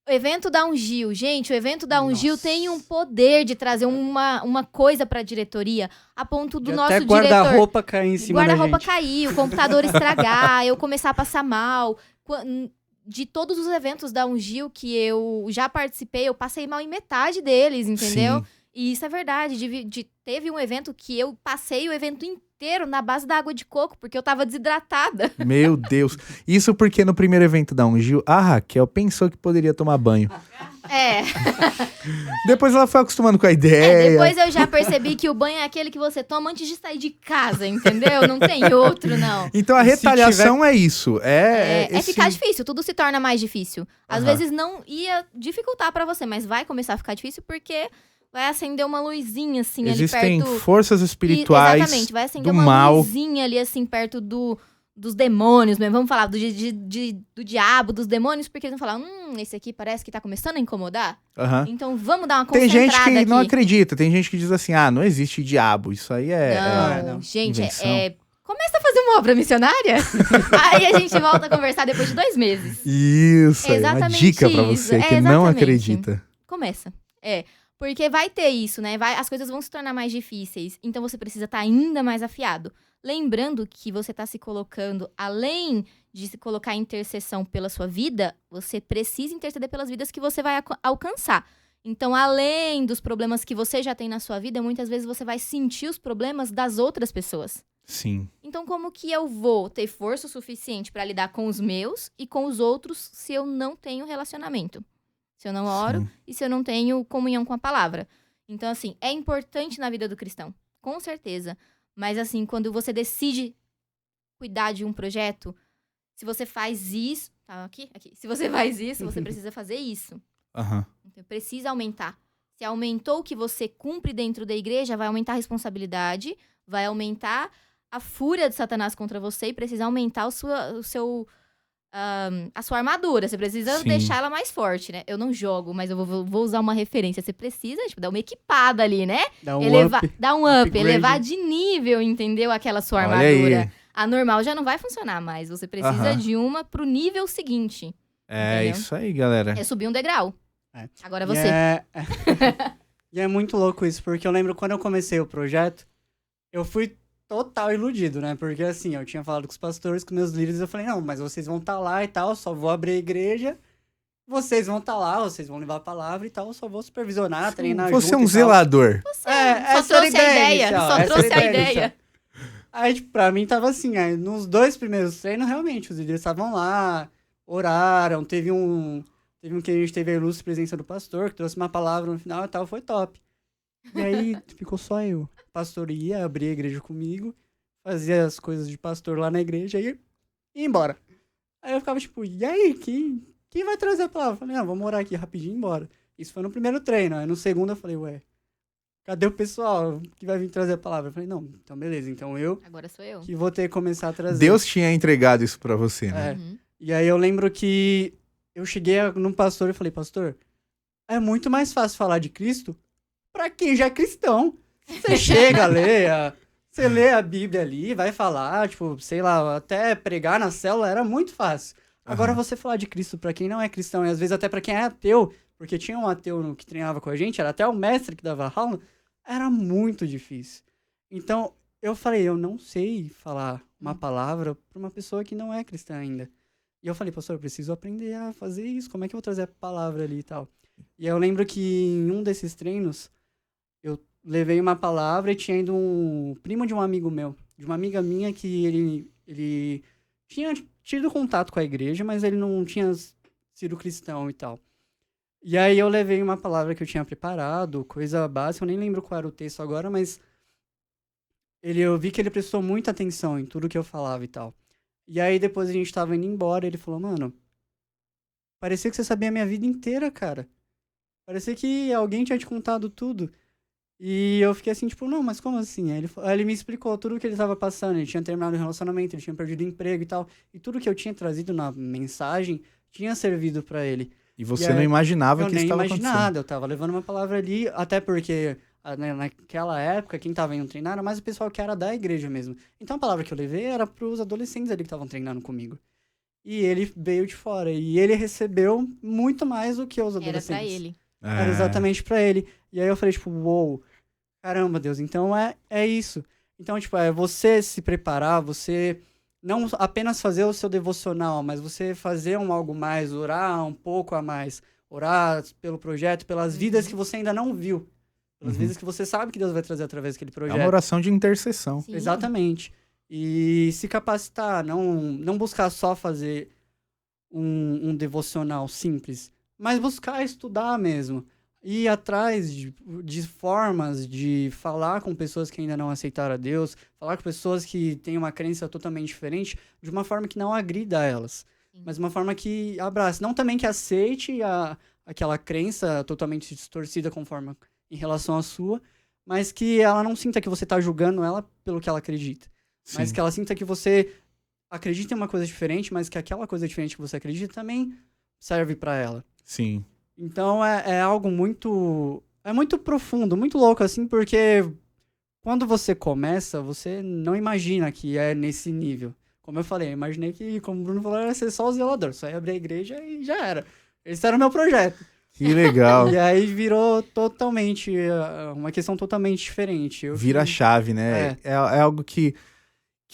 [SPEAKER 3] O evento da Ungil. Gente, o evento da Ungil tem um poder de trazer uma coisa pra diretoria a ponto do nosso diretor...
[SPEAKER 2] Até guarda-roupa cair em cima da gente.
[SPEAKER 3] Guarda-roupa cair, o computador estragar, eu começar a passar mal. De todos os eventos da Ungil que eu já participei, eu passei mal em metade deles, entendeu?
[SPEAKER 1] Sim.
[SPEAKER 3] E isso é verdade. Teve um evento que eu passei o evento inteiro na base da água de coco, porque eu tava desidratada.
[SPEAKER 1] Meu Deus. Isso porque no primeiro evento da Ungil, a Raquel pensou que poderia tomar banho. Depois ela foi acostumando com a ideia.
[SPEAKER 3] Depois eu já percebi que o banho é aquele que você toma antes de sair de casa, entendeu? Não tem outro, não.
[SPEAKER 1] Então a retaliação é isso.
[SPEAKER 3] Ficar difícil, tudo se torna mais difícil. Às vezes não ia dificultar pra você, mas vai começar a ficar difícil porque vai acender uma luzinha, assim,
[SPEAKER 1] Existem
[SPEAKER 3] ali perto...
[SPEAKER 1] forças espirituais
[SPEAKER 3] exatamente, vai acender
[SPEAKER 1] do
[SPEAKER 3] uma
[SPEAKER 1] mal.
[SPEAKER 3] luzinha ali, assim, perto dos demônios mesmo. Vamos falar do diabo, dos demônios, porque eles vão falar, esse aqui parece que tá começando a incomodar. Então vamos dar uma
[SPEAKER 1] Tem
[SPEAKER 3] concentrada
[SPEAKER 1] gente que
[SPEAKER 3] aqui.
[SPEAKER 1] não acredita, tem gente que diz assim, não existe diabo, isso aí
[SPEAKER 3] Não, gente,
[SPEAKER 1] invenção.
[SPEAKER 3] começa a fazer uma obra missionária, aí a gente volta a conversar depois de 2 meses.
[SPEAKER 1] Isso, é uma
[SPEAKER 3] Exatamente
[SPEAKER 1] dica pra
[SPEAKER 3] isso.
[SPEAKER 1] você que não
[SPEAKER 3] Exatamente.
[SPEAKER 1] acredita.
[SPEAKER 3] Começa. Porque vai ter isso, né? As coisas vão se tornar mais difíceis. Então você precisa estar ainda mais afiado. Lembrando que você está se colocando, além de se colocar em intercessão pela sua vida, você precisa interceder pelas vidas que você vai alcançar. Então, além dos problemas que você já tem na sua vida, muitas vezes você vai sentir os problemas das outras pessoas.
[SPEAKER 1] Sim.
[SPEAKER 3] Então, como que eu vou ter força o suficiente para lidar com os meus e com os outros se eu não tenho relacionamento? Se eu não oro e se eu não tenho comunhão com a palavra. Então, assim, é importante na vida do cristão, com certeza. Mas, assim, quando você decide cuidar de um projeto, se você faz isso... Tá, aqui. Se você faz isso, você precisa fazer isso. Então, precisa aumentar. Se aumentou o que você cumpre dentro da igreja, vai aumentar a responsabilidade, vai aumentar a fúria de Satanás contra você e precisa aumentar a sua armadura. Você precisa deixar ela mais forte, né? Eu não jogo, mas eu vou usar uma referência. Você precisa, dar uma equipada ali, né?
[SPEAKER 2] Dar um
[SPEAKER 3] up, elevar de nível, entendeu? Aquela sua armadura.
[SPEAKER 1] Aí.
[SPEAKER 3] A normal já não vai funcionar mais. Você precisa de uma pro nível seguinte.
[SPEAKER 1] É
[SPEAKER 3] entendeu?
[SPEAKER 1] isso aí, galera.
[SPEAKER 3] É subir um degrau. Agora você.
[SPEAKER 2] E é muito louco isso, porque eu lembro quando eu comecei o projeto, eu fui total iludido, né? Porque assim, eu tinha falado com os pastores, com meus líderes, eu falei, não, mas vocês vão estar lá e tal, eu só vou abrir a igreja, vocês vão estar lá, vocês vão levar a palavra e tal, eu só vou supervisionar, treinar junto.
[SPEAKER 1] Você é um zelador.
[SPEAKER 3] Só trouxe a ideia. Só trouxe a ideia.
[SPEAKER 2] Aí, tipo, pra mim tava assim, aí, nos 2 primeiros treinos, realmente, os líderes estavam lá, oraram, teve um que a gente teve a ilustre presença do pastor, que trouxe uma palavra no final e tal, foi top. E aí, ficou só eu. O pastor ia abrir a igreja comigo, fazia as coisas de pastor lá na igreja e ia embora. Aí eu ficava tipo, e aí, quem vai trazer a palavra? Eu falei, vamos orar aqui rapidinho e ir embora. Isso foi no primeiro treino. Aí no segundo eu falei, cadê o pessoal que vai vir trazer a palavra? Eu falei, não, então beleza, então
[SPEAKER 3] agora sou eu
[SPEAKER 2] que vou ter que começar a trazer.
[SPEAKER 1] Deus tinha entregado isso pra você, né?
[SPEAKER 3] Uhum.
[SPEAKER 2] E aí eu lembro que eu cheguei num pastor e falei, pastor, é muito mais fácil falar de Cristo pra quem já é cristão. Você chega, você lê a Bíblia ali, vai falar, tipo, sei lá, até pregar na célula era muito fácil. Agora
[SPEAKER 1] Aham.
[SPEAKER 2] você falar de Cristo pra quem não é cristão, e às vezes até pra quem é ateu, porque tinha um ateu que treinava com a gente, era até o mestre que dava aula, era muito difícil. Então, eu falei, eu não sei falar uma palavra pra uma pessoa que não é cristã ainda. E eu falei, pastor, eu preciso aprender a fazer isso, como é que eu vou trazer a palavra ali e tal? E eu lembro que em um desses treinos, eu levei uma palavra e tinha ido um primo de um amigo meu, de uma amiga minha que ele tinha tido contato com a igreja, mas ele não tinha sido cristão e tal. E aí eu levei uma palavra que eu tinha preparado, coisa básica, eu nem lembro qual era o texto agora, mas eu vi que ele prestou muita atenção em tudo que eu falava e tal. E aí depois a gente tava indo embora, ele falou, mano, parecia que você sabia a minha vida inteira, cara. Parecia que alguém tinha te contado tudo. E eu fiquei assim, tipo, não, mas como assim? Aí ele me explicou tudo o que ele tava passando. Ele tinha terminado o relacionamento, ele tinha perdido o emprego e tal. E tudo que eu tinha trazido na mensagem tinha servido pra ele.
[SPEAKER 1] E você
[SPEAKER 2] E aí,
[SPEAKER 1] não imaginava
[SPEAKER 2] eu
[SPEAKER 1] que isso
[SPEAKER 2] nem
[SPEAKER 1] estava
[SPEAKER 2] imagino
[SPEAKER 1] acontecendo.
[SPEAKER 2] nada, eu tava levando uma palavra ali, até porque né, naquela época, quem tava indo treinar era mais o pessoal que era da igreja mesmo. Então a palavra que eu levei era pros adolescentes ali que estavam treinando comigo. E ele veio de fora, e ele recebeu muito mais do que os
[SPEAKER 3] Era
[SPEAKER 2] adolescentes.
[SPEAKER 3] pra ele.
[SPEAKER 2] Era exatamente pra ele. E aí eu falei, tipo, uou, caramba, Deus, então é isso. Então, tipo, é você se preparar, você não apenas fazer o seu devocional, mas você fazer algo mais, orar um pouco a mais. Orar pelo projeto, pelas vidas que você ainda não viu. Pelas vidas que você sabe que Deus vai trazer através daquele
[SPEAKER 1] É uma
[SPEAKER 2] projeto.
[SPEAKER 1] oração de intercessão.
[SPEAKER 3] Sim.
[SPEAKER 2] Exatamente. E se capacitar, não buscar só fazer um devocional simples, mas buscar estudar mesmo. Ir atrás de formas de falar com pessoas que ainda não aceitaram a Deus, falar com pessoas que têm uma crença totalmente diferente, de uma forma que não agrida a elas,
[SPEAKER 3] Sim.
[SPEAKER 2] mas uma forma que abrace. Não também que aceite aquela crença totalmente distorcida conforme em relação à sua, mas que ela não sinta que você está julgando ela pelo que ela acredita. Mas
[SPEAKER 1] Sim.
[SPEAKER 2] que ela sinta que você acredita em uma coisa diferente, mas que aquela coisa diferente que você acredita também serve pra ela.
[SPEAKER 1] Sim.
[SPEAKER 2] Então é algo muito. É muito profundo, muito louco, assim, porque quando você começa, você não imagina que é nesse nível. Como eu falei, eu imaginei que, como o Bruno falou, era ser só o zelador. Só ia abrir a igreja e já era. Esse era o meu projeto.
[SPEAKER 1] Que legal.
[SPEAKER 2] E aí virou totalmente. Uma questão totalmente diferente.
[SPEAKER 1] Vira a chave, né?
[SPEAKER 2] É.
[SPEAKER 1] É algo que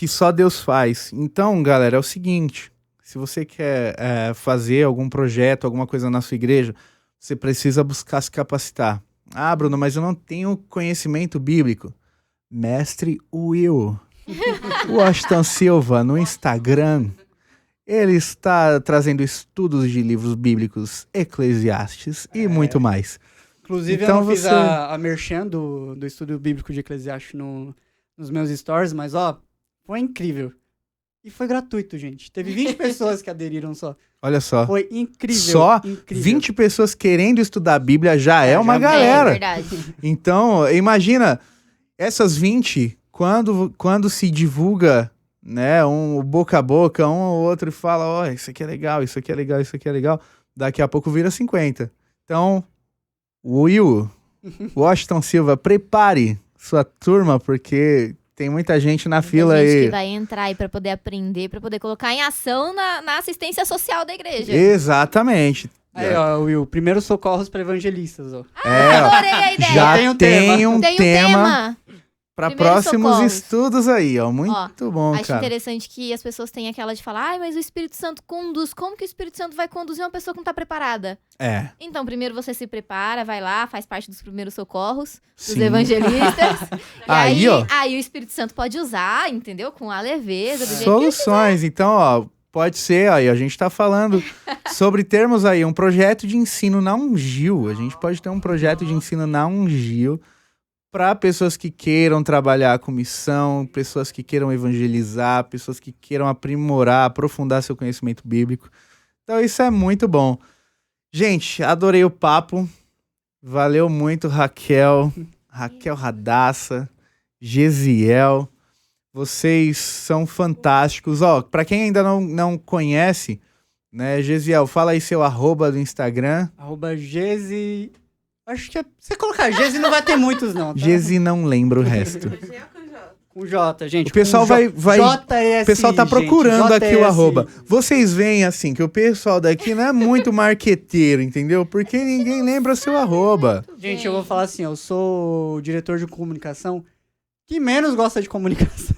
[SPEAKER 1] só Deus faz. Então, galera, é o seguinte: se você quer fazer algum projeto, alguma coisa na sua igreja, você precisa buscar se capacitar. Ah, Bruno, mas eu não tenho conhecimento bíblico. Mestre Will. Washington Silva, no Instagram, ele está trazendo estudos de livros bíblicos, Eclesiastes e muito mais.
[SPEAKER 2] Inclusive,
[SPEAKER 1] Então
[SPEAKER 2] eu não fiz
[SPEAKER 1] você-
[SPEAKER 2] a merchan do estudo bíblico de Eclesiastes nos meus stories, mas, ó, foi incrível. E foi gratuito, gente. Teve 20 pessoas que aderiram só.
[SPEAKER 1] Olha só.
[SPEAKER 2] Foi incrível.
[SPEAKER 1] Só
[SPEAKER 2] incrível.
[SPEAKER 1] 20 pessoas querendo estudar a Bíblia já é
[SPEAKER 2] É,
[SPEAKER 1] uma
[SPEAKER 2] já-
[SPEAKER 3] É
[SPEAKER 1] galera.
[SPEAKER 3] verdade.
[SPEAKER 1] Então, imagina, essas 20, quando se divulga, né, um boca a boca, um ou outro fala, ó, isso aqui é legal, isso aqui é legal, isso aqui é legal, daqui a pouco vira 50. Então, Will, Washington Silva, prepare sua turma, porque tem muita gente na fila
[SPEAKER 3] Tem gente
[SPEAKER 1] aí.
[SPEAKER 3] que vai entrar aí pra poder aprender, pra poder colocar em ação na assistência social da igreja.
[SPEAKER 1] Exatamente.
[SPEAKER 2] Aí, ó, Will, primeiros socorros para evangelistas, ó.
[SPEAKER 1] É, ó,
[SPEAKER 3] Adorei a ideia.
[SPEAKER 1] já
[SPEAKER 2] Tem um
[SPEAKER 1] tem
[SPEAKER 2] tema.
[SPEAKER 1] um
[SPEAKER 3] Tem um
[SPEAKER 1] tema
[SPEAKER 3] tema.
[SPEAKER 1] para
[SPEAKER 3] Primeiros
[SPEAKER 1] próximos
[SPEAKER 3] socorros.
[SPEAKER 1] estudos aí, ó. Muito bom,
[SPEAKER 3] Acho
[SPEAKER 1] cara.
[SPEAKER 3] interessante que as pessoas têm aquela de falar, ai, mas o Espírito Santo conduz. Como que o Espírito Santo vai conduzir uma pessoa que não tá preparada?
[SPEAKER 1] É,
[SPEAKER 3] Então, primeiro você se prepara, vai lá, faz parte dos primeiros socorros, dos
[SPEAKER 1] sim.
[SPEAKER 3] evangelistas. E
[SPEAKER 1] Aí,
[SPEAKER 3] aí,
[SPEAKER 1] ó.
[SPEAKER 3] aí o Espírito Santo pode usar, entendeu? Com a leveza, do jeito que
[SPEAKER 1] Soluções. Então, ó, pode ser aí, a gente tá falando sobre termos aí um projeto de ensino na Ungil. A gente pode ter um projeto de ensino na Ungil para pessoas que queiram trabalhar com missão, pessoas que queiram evangelizar, pessoas que queiram aprimorar, aprofundar seu conhecimento bíblico. Então, isso é muito bom. Gente, adorei o papo. Valeu muito, Raquel Radassa, Gesiel. Vocês são fantásticos. Ó, para quem ainda não conhece, Né, Gesiel, fala aí seu arroba do Instagram.
[SPEAKER 2] @Gesi... Acho que você colocar Gesi não vai ter muitos, não. Tá?
[SPEAKER 1] Gesi não lembra o resto.
[SPEAKER 2] Com J, gente.
[SPEAKER 1] O pessoal
[SPEAKER 2] com
[SPEAKER 1] o pessoal tá procurando
[SPEAKER 2] gente,
[SPEAKER 1] aqui o arroba. Vocês veem assim que o pessoal daqui não é muito marqueteiro, entendeu? Porque ninguém lembra seu arroba.
[SPEAKER 2] Gente, eu vou falar assim, eu sou o diretor de comunicação que menos gosta de comunicação.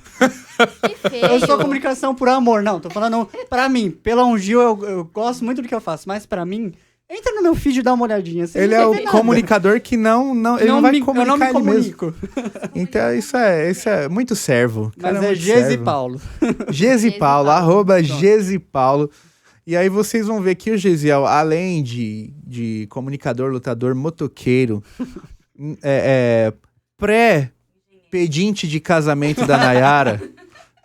[SPEAKER 3] Que feio.
[SPEAKER 2] Eu sou comunicação por amor, não, tô falando pra mim. Pela Ungil eu gosto muito do que eu faço, mas pra mim, entra no meu feed e dá uma olhadinha.
[SPEAKER 1] Ele é o comunicador que ele não vai comunicar
[SPEAKER 2] eu não me
[SPEAKER 1] ele mesmo.
[SPEAKER 2] comunico.
[SPEAKER 1] Então isso é muito servo.
[SPEAKER 2] Mas
[SPEAKER 1] Cara,
[SPEAKER 2] é
[SPEAKER 1] muito
[SPEAKER 2] Gesi
[SPEAKER 1] servo.
[SPEAKER 2] Paulo.
[SPEAKER 1] Gesi Paulo, arroba
[SPEAKER 2] Pronto.
[SPEAKER 1] Gesi Paulo. E aí vocês vão ver que o Gesiel, além de comunicador, lutador, motoqueiro, pré-pedinte de casamento da Nayara,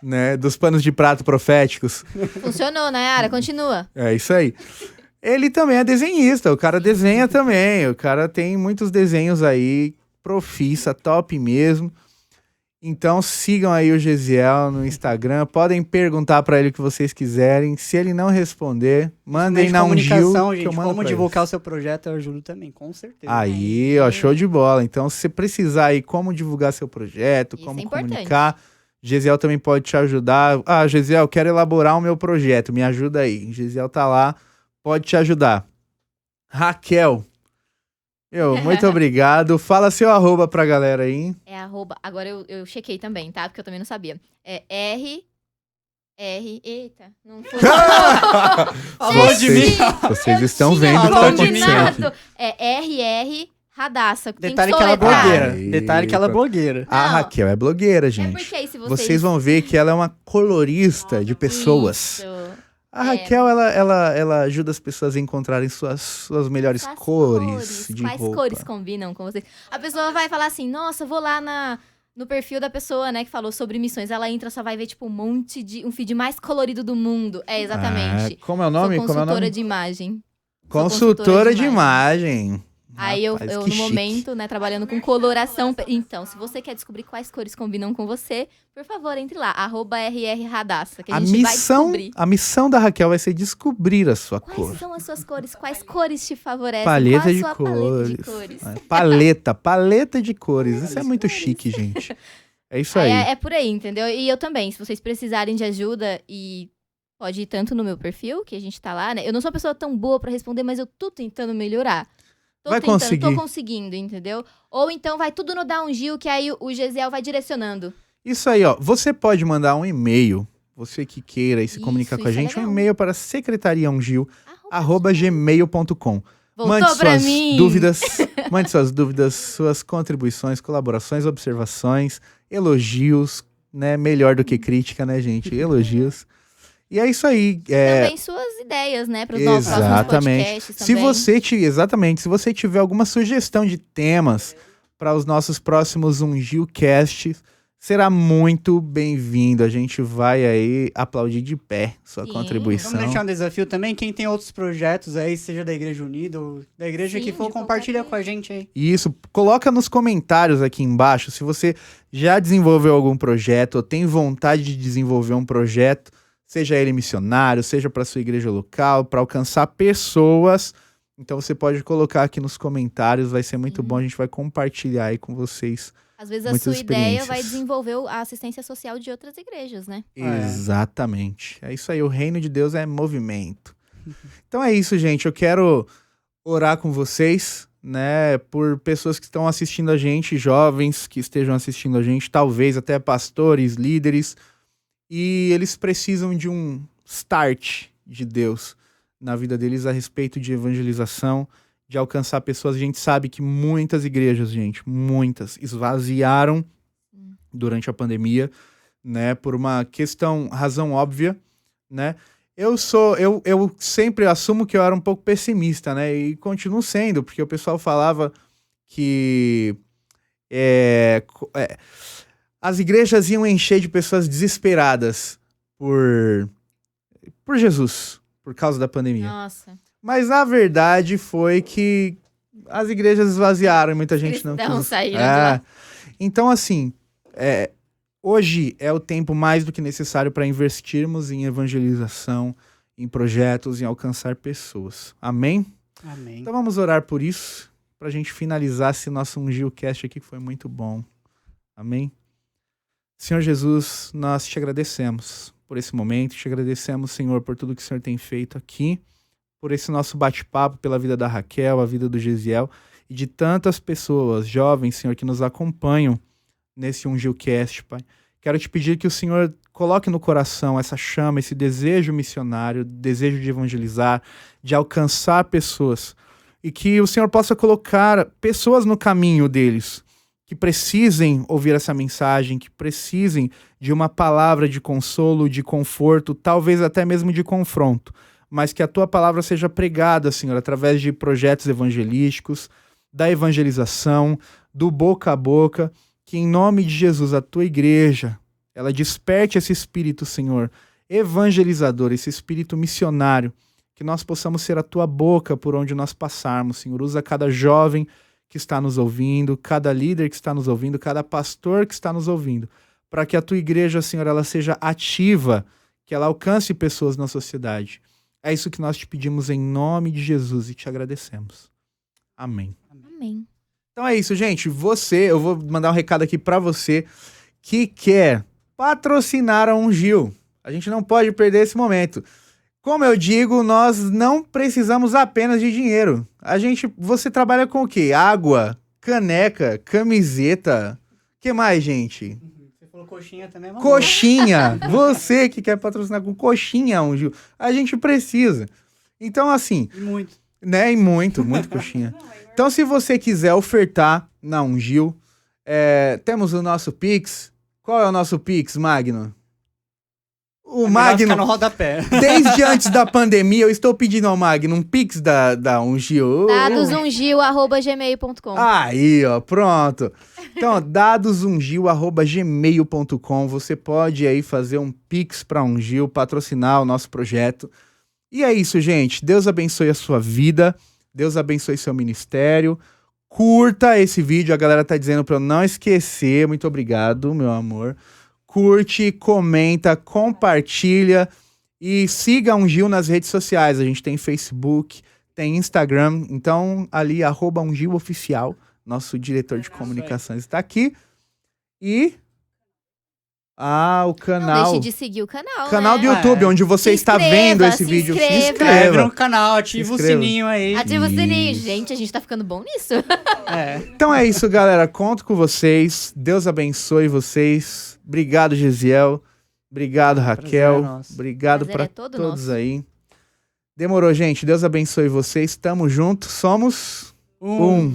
[SPEAKER 1] né, dos panos de prato proféticos.
[SPEAKER 3] Funcionou, Nayara, continua.
[SPEAKER 1] É isso aí. Ele também é desenhista, o cara desenha também, o cara tem muitos desenhos aí, profissa, top mesmo. Então sigam aí o Gesiel no Instagram, podem perguntar pra ele o que vocês quiserem. Se ele não responder, mandem na Ungil
[SPEAKER 2] comunicação,
[SPEAKER 1] que
[SPEAKER 2] gente,
[SPEAKER 1] eu mando
[SPEAKER 2] como
[SPEAKER 1] pra
[SPEAKER 2] divulgar o
[SPEAKER 1] eles.
[SPEAKER 2] seu projeto, eu ajudo também, com certeza.
[SPEAKER 1] Aí, ó, show de bola. Então, se você precisar aí como divulgar seu projeto,
[SPEAKER 3] Isso
[SPEAKER 1] como
[SPEAKER 3] é importante.
[SPEAKER 1] comunicar, Gesiel também pode te ajudar. Ah, Gesiel, quero elaborar o meu projeto, me ajuda aí. Gesiel tá lá, pode te ajudar. Raquel, muito obrigado. Fala seu arroba pra galera aí.
[SPEAKER 3] É arroba. Agora eu chequei também, tá? Porque eu também não sabia. É Eita, não foi.
[SPEAKER 2] Falou de mim.
[SPEAKER 1] Vocês estão
[SPEAKER 3] Tinha
[SPEAKER 1] vendo o que tá
[SPEAKER 2] falou de mim.
[SPEAKER 1] acontecendo aqui.
[SPEAKER 3] É RR Radassa. Tem
[SPEAKER 2] Detalhe
[SPEAKER 3] que
[SPEAKER 2] que ela é
[SPEAKER 3] soletrar.
[SPEAKER 2] blogueira.
[SPEAKER 1] Aí,
[SPEAKER 2] Detalhe que ela é
[SPEAKER 1] pronto.
[SPEAKER 2] blogueira.
[SPEAKER 1] A
[SPEAKER 3] Não.
[SPEAKER 1] Raquel é blogueira,
[SPEAKER 3] É
[SPEAKER 1] gente.
[SPEAKER 3] porque aí se
[SPEAKER 1] Vocês vão ver que ela é uma colorista de pessoas.
[SPEAKER 3] Isso.
[SPEAKER 1] A Raquel, ela ajuda as pessoas a encontrarem suas melhores
[SPEAKER 3] Quais
[SPEAKER 1] cores de
[SPEAKER 3] Quais
[SPEAKER 1] roupa.
[SPEAKER 3] cores combinam com você? A pessoa vai falar assim, nossa, vou lá no perfil da pessoa, né, que falou sobre missões. Ela entra, só vai ver, tipo, um feed mais colorido do mundo. É, exatamente.
[SPEAKER 1] Ah, como é o nome?
[SPEAKER 3] Sou
[SPEAKER 1] Como é o
[SPEAKER 3] consultora
[SPEAKER 1] nome?
[SPEAKER 3] de imagem. Sou
[SPEAKER 1] Consultora de imagem.
[SPEAKER 3] Aí
[SPEAKER 1] Rapaz,
[SPEAKER 3] eu
[SPEAKER 1] que
[SPEAKER 3] no
[SPEAKER 1] chique.
[SPEAKER 3] momento, né, trabalhando com coloração. Então, se você quer descobrir quais cores combinam com você, por favor, entre lá, @RRRadassa, que a gente vai descobrir.
[SPEAKER 1] A missão da Raquel vai ser descobrir a sua
[SPEAKER 3] Quais
[SPEAKER 1] cor.
[SPEAKER 3] são as suas cores? Quais cores te favorecem?
[SPEAKER 1] Paleta
[SPEAKER 3] Qual a
[SPEAKER 1] de
[SPEAKER 3] sua
[SPEAKER 1] cores.
[SPEAKER 3] paleta de cores?
[SPEAKER 1] Paleta de cores. Isso é muito chique, gente. É isso aí.
[SPEAKER 3] É por aí, entendeu? E eu também, se vocês precisarem de ajuda e pode ir tanto no meu perfil, que a gente tá lá, né? Eu não sou uma pessoa tão boa pra responder, mas eu tô tentando melhorar.
[SPEAKER 1] Vai conseguir.
[SPEAKER 3] Tô conseguindo, entendeu? Ou então vai tudo no Dá um Gil, que aí o Gesiel vai direcionando.
[SPEAKER 1] Isso aí, ó. Você pode mandar um e-mail, você que queira e se
[SPEAKER 3] Isso,
[SPEAKER 1] comunicar com a
[SPEAKER 3] isso é
[SPEAKER 1] gente, um
[SPEAKER 3] legal.
[SPEAKER 1] e-mail para secretariaungil@gmail.com.
[SPEAKER 3] Voltou
[SPEAKER 1] Mande
[SPEAKER 3] pra
[SPEAKER 1] suas
[SPEAKER 3] mim.
[SPEAKER 1] dúvidas, suas contribuições, colaborações, observações, elogios, né? Melhor do que crítica, né, gente? Elogios. E é isso aí.
[SPEAKER 3] Também suas ideias, né? Para os nossos próximos
[SPEAKER 1] Exatamente.
[SPEAKER 3] podcasts
[SPEAKER 1] Se
[SPEAKER 3] também.
[SPEAKER 1] se você tiver alguma sugestão de temas para os nossos próximos Ungilcasts, será muito bem-vindo. A gente vai aí aplaudir de pé sua
[SPEAKER 3] Sim,
[SPEAKER 1] contribuição.
[SPEAKER 2] Vamos deixar um desafio também. Quem tem outros projetos aí, seja da Igreja Unida ou da igreja
[SPEAKER 3] Sim,
[SPEAKER 2] que for,
[SPEAKER 3] de
[SPEAKER 2] compartilha
[SPEAKER 3] qualquer
[SPEAKER 2] com a gente aí.
[SPEAKER 1] Isso, coloca nos comentários aqui embaixo se você já desenvolveu algum projeto ou tem vontade de desenvolver um projeto, seja ele missionário, seja para sua igreja local, para alcançar pessoas. Então você pode colocar aqui nos comentários, vai ser muito bom, a gente vai compartilhar aí com vocês.
[SPEAKER 3] Às vezes a
[SPEAKER 1] muitas
[SPEAKER 3] sua ideia vai
[SPEAKER 1] experiências.
[SPEAKER 3] desenvolver a assistência social de outras igrejas, né?
[SPEAKER 1] Exatamente. É isso aí, o reino de Deus é movimento. Então é isso, gente. Eu quero orar com vocês, né, por pessoas que estão assistindo a gente, jovens que estejam assistindo a gente, talvez até pastores, líderes, e eles precisam de um start de Deus na vida deles a respeito de evangelização, de alcançar pessoas. A gente sabe que muitas igrejas, gente, muitas, esvaziaram durante a pandemia, né, por uma razão óbvia, né. Eu sempre assumo que eu era um pouco pessimista, né, e continuo sendo, porque o pessoal falava que as igrejas iam encher de pessoas desesperadas por Jesus, por causa da pandemia.
[SPEAKER 3] Nossa.
[SPEAKER 1] Mas a verdade foi que as igrejas esvaziaram e muita gente não
[SPEAKER 3] cristãos
[SPEAKER 1] quis.
[SPEAKER 3] saíram de lá.
[SPEAKER 1] Então, assim, hoje é o tempo mais do que necessário para investirmos em evangelização, em projetos, em alcançar pessoas. Amém?
[SPEAKER 2] Amém.
[SPEAKER 1] Então vamos orar por isso, pra gente finalizar esse nosso UngilCast aqui, que foi muito bom. Amém? Senhor Jesus, nós te agradecemos por esse momento, te agradecemos, Senhor, por tudo que o Senhor tem feito aqui, por esse nosso bate-papo, pela vida da Raquel, a vida do Gesiel e de tantas pessoas, jovens, Senhor, que nos acompanham nesse UngilCast, Pai. Quero te pedir que o Senhor coloque no coração essa chama, esse desejo missionário, desejo de evangelizar, de alcançar pessoas, e que o Senhor possa colocar pessoas no caminho deles, que precisem ouvir essa mensagem, que precisem de uma palavra de consolo, de conforto, talvez até mesmo de confronto, mas que a tua palavra seja pregada, Senhor, através de projetos evangelísticos, da evangelização, do boca a boca, que em nome de Jesus a tua igreja, ela desperte esse espírito, Senhor, evangelizador, esse espírito missionário, que nós possamos ser a tua boca por onde nós passarmos, Senhor. Usa cada jovem que está nos ouvindo, cada líder que está nos ouvindo, cada pastor que está nos ouvindo, para que a tua igreja, Senhor, ela seja ativa, que ela alcance pessoas na sociedade. É isso que nós te pedimos em nome de Jesus e te agradecemos. Amém.
[SPEAKER 3] Amém.
[SPEAKER 1] Então é isso, gente. Eu vou mandar um recado aqui para você que quer patrocinar a Ungil. A gente não pode perder esse momento. Como eu digo, nós não precisamos apenas de dinheiro. Você trabalha com o quê? Água, caneca, camiseta. O que mais, gente?
[SPEAKER 2] Você falou coxinha também, mano?
[SPEAKER 1] Coxinha. Você que quer patrocinar com coxinha, Ungil. A gente precisa. Então, assim...
[SPEAKER 2] E muito.
[SPEAKER 1] Né? E muito coxinha. Então, se você quiser ofertar na Ungil, temos o nosso Pix. Qual é o nosso Pix, Magno? O Magno,
[SPEAKER 2] ficar no rodapé.
[SPEAKER 1] desde antes da pandemia, eu estou pedindo ao Magno um Pix da Ungil.
[SPEAKER 3] Dadosungil@gmail.com.
[SPEAKER 1] Aí, ó, pronto. Então, dadosungil@gmail.com. Você pode aí fazer um Pix para Ungil, patrocinar o nosso projeto. E é isso, gente. Deus abençoe a sua vida. Deus abençoe seu ministério. Curta esse vídeo. A galera tá dizendo para eu não esquecer. Muito obrigado, meu amor. Curte, comenta, compartilha e siga a Ungil nas redes sociais. A gente tem Facebook, tem Instagram. Então, ali, @UngilOficial. Nosso diretor de comunicações está aqui. E... o canal.
[SPEAKER 3] Não deixe de seguir o canal,
[SPEAKER 1] Canal
[SPEAKER 3] né?
[SPEAKER 1] do YouTube, onde você está vendo esse vídeo. Se
[SPEAKER 2] Inscreve
[SPEAKER 1] inscreva.
[SPEAKER 2] no canal, ativa o sininho aí.
[SPEAKER 3] Ativa o sininho.
[SPEAKER 1] Isso.
[SPEAKER 3] Gente, a gente tá ficando bom nisso.
[SPEAKER 1] Então é isso, galera. Conto com vocês. Deus abençoe vocês. Obrigado, Gesiel. Obrigado, Raquel.
[SPEAKER 2] Prazer é nosso.
[SPEAKER 1] Obrigado
[SPEAKER 3] Prazer
[SPEAKER 1] pra
[SPEAKER 3] é todo
[SPEAKER 1] todos
[SPEAKER 3] nosso.
[SPEAKER 1] aí. Demorou, gente. Deus abençoe vocês. Tamo junto. Somos um.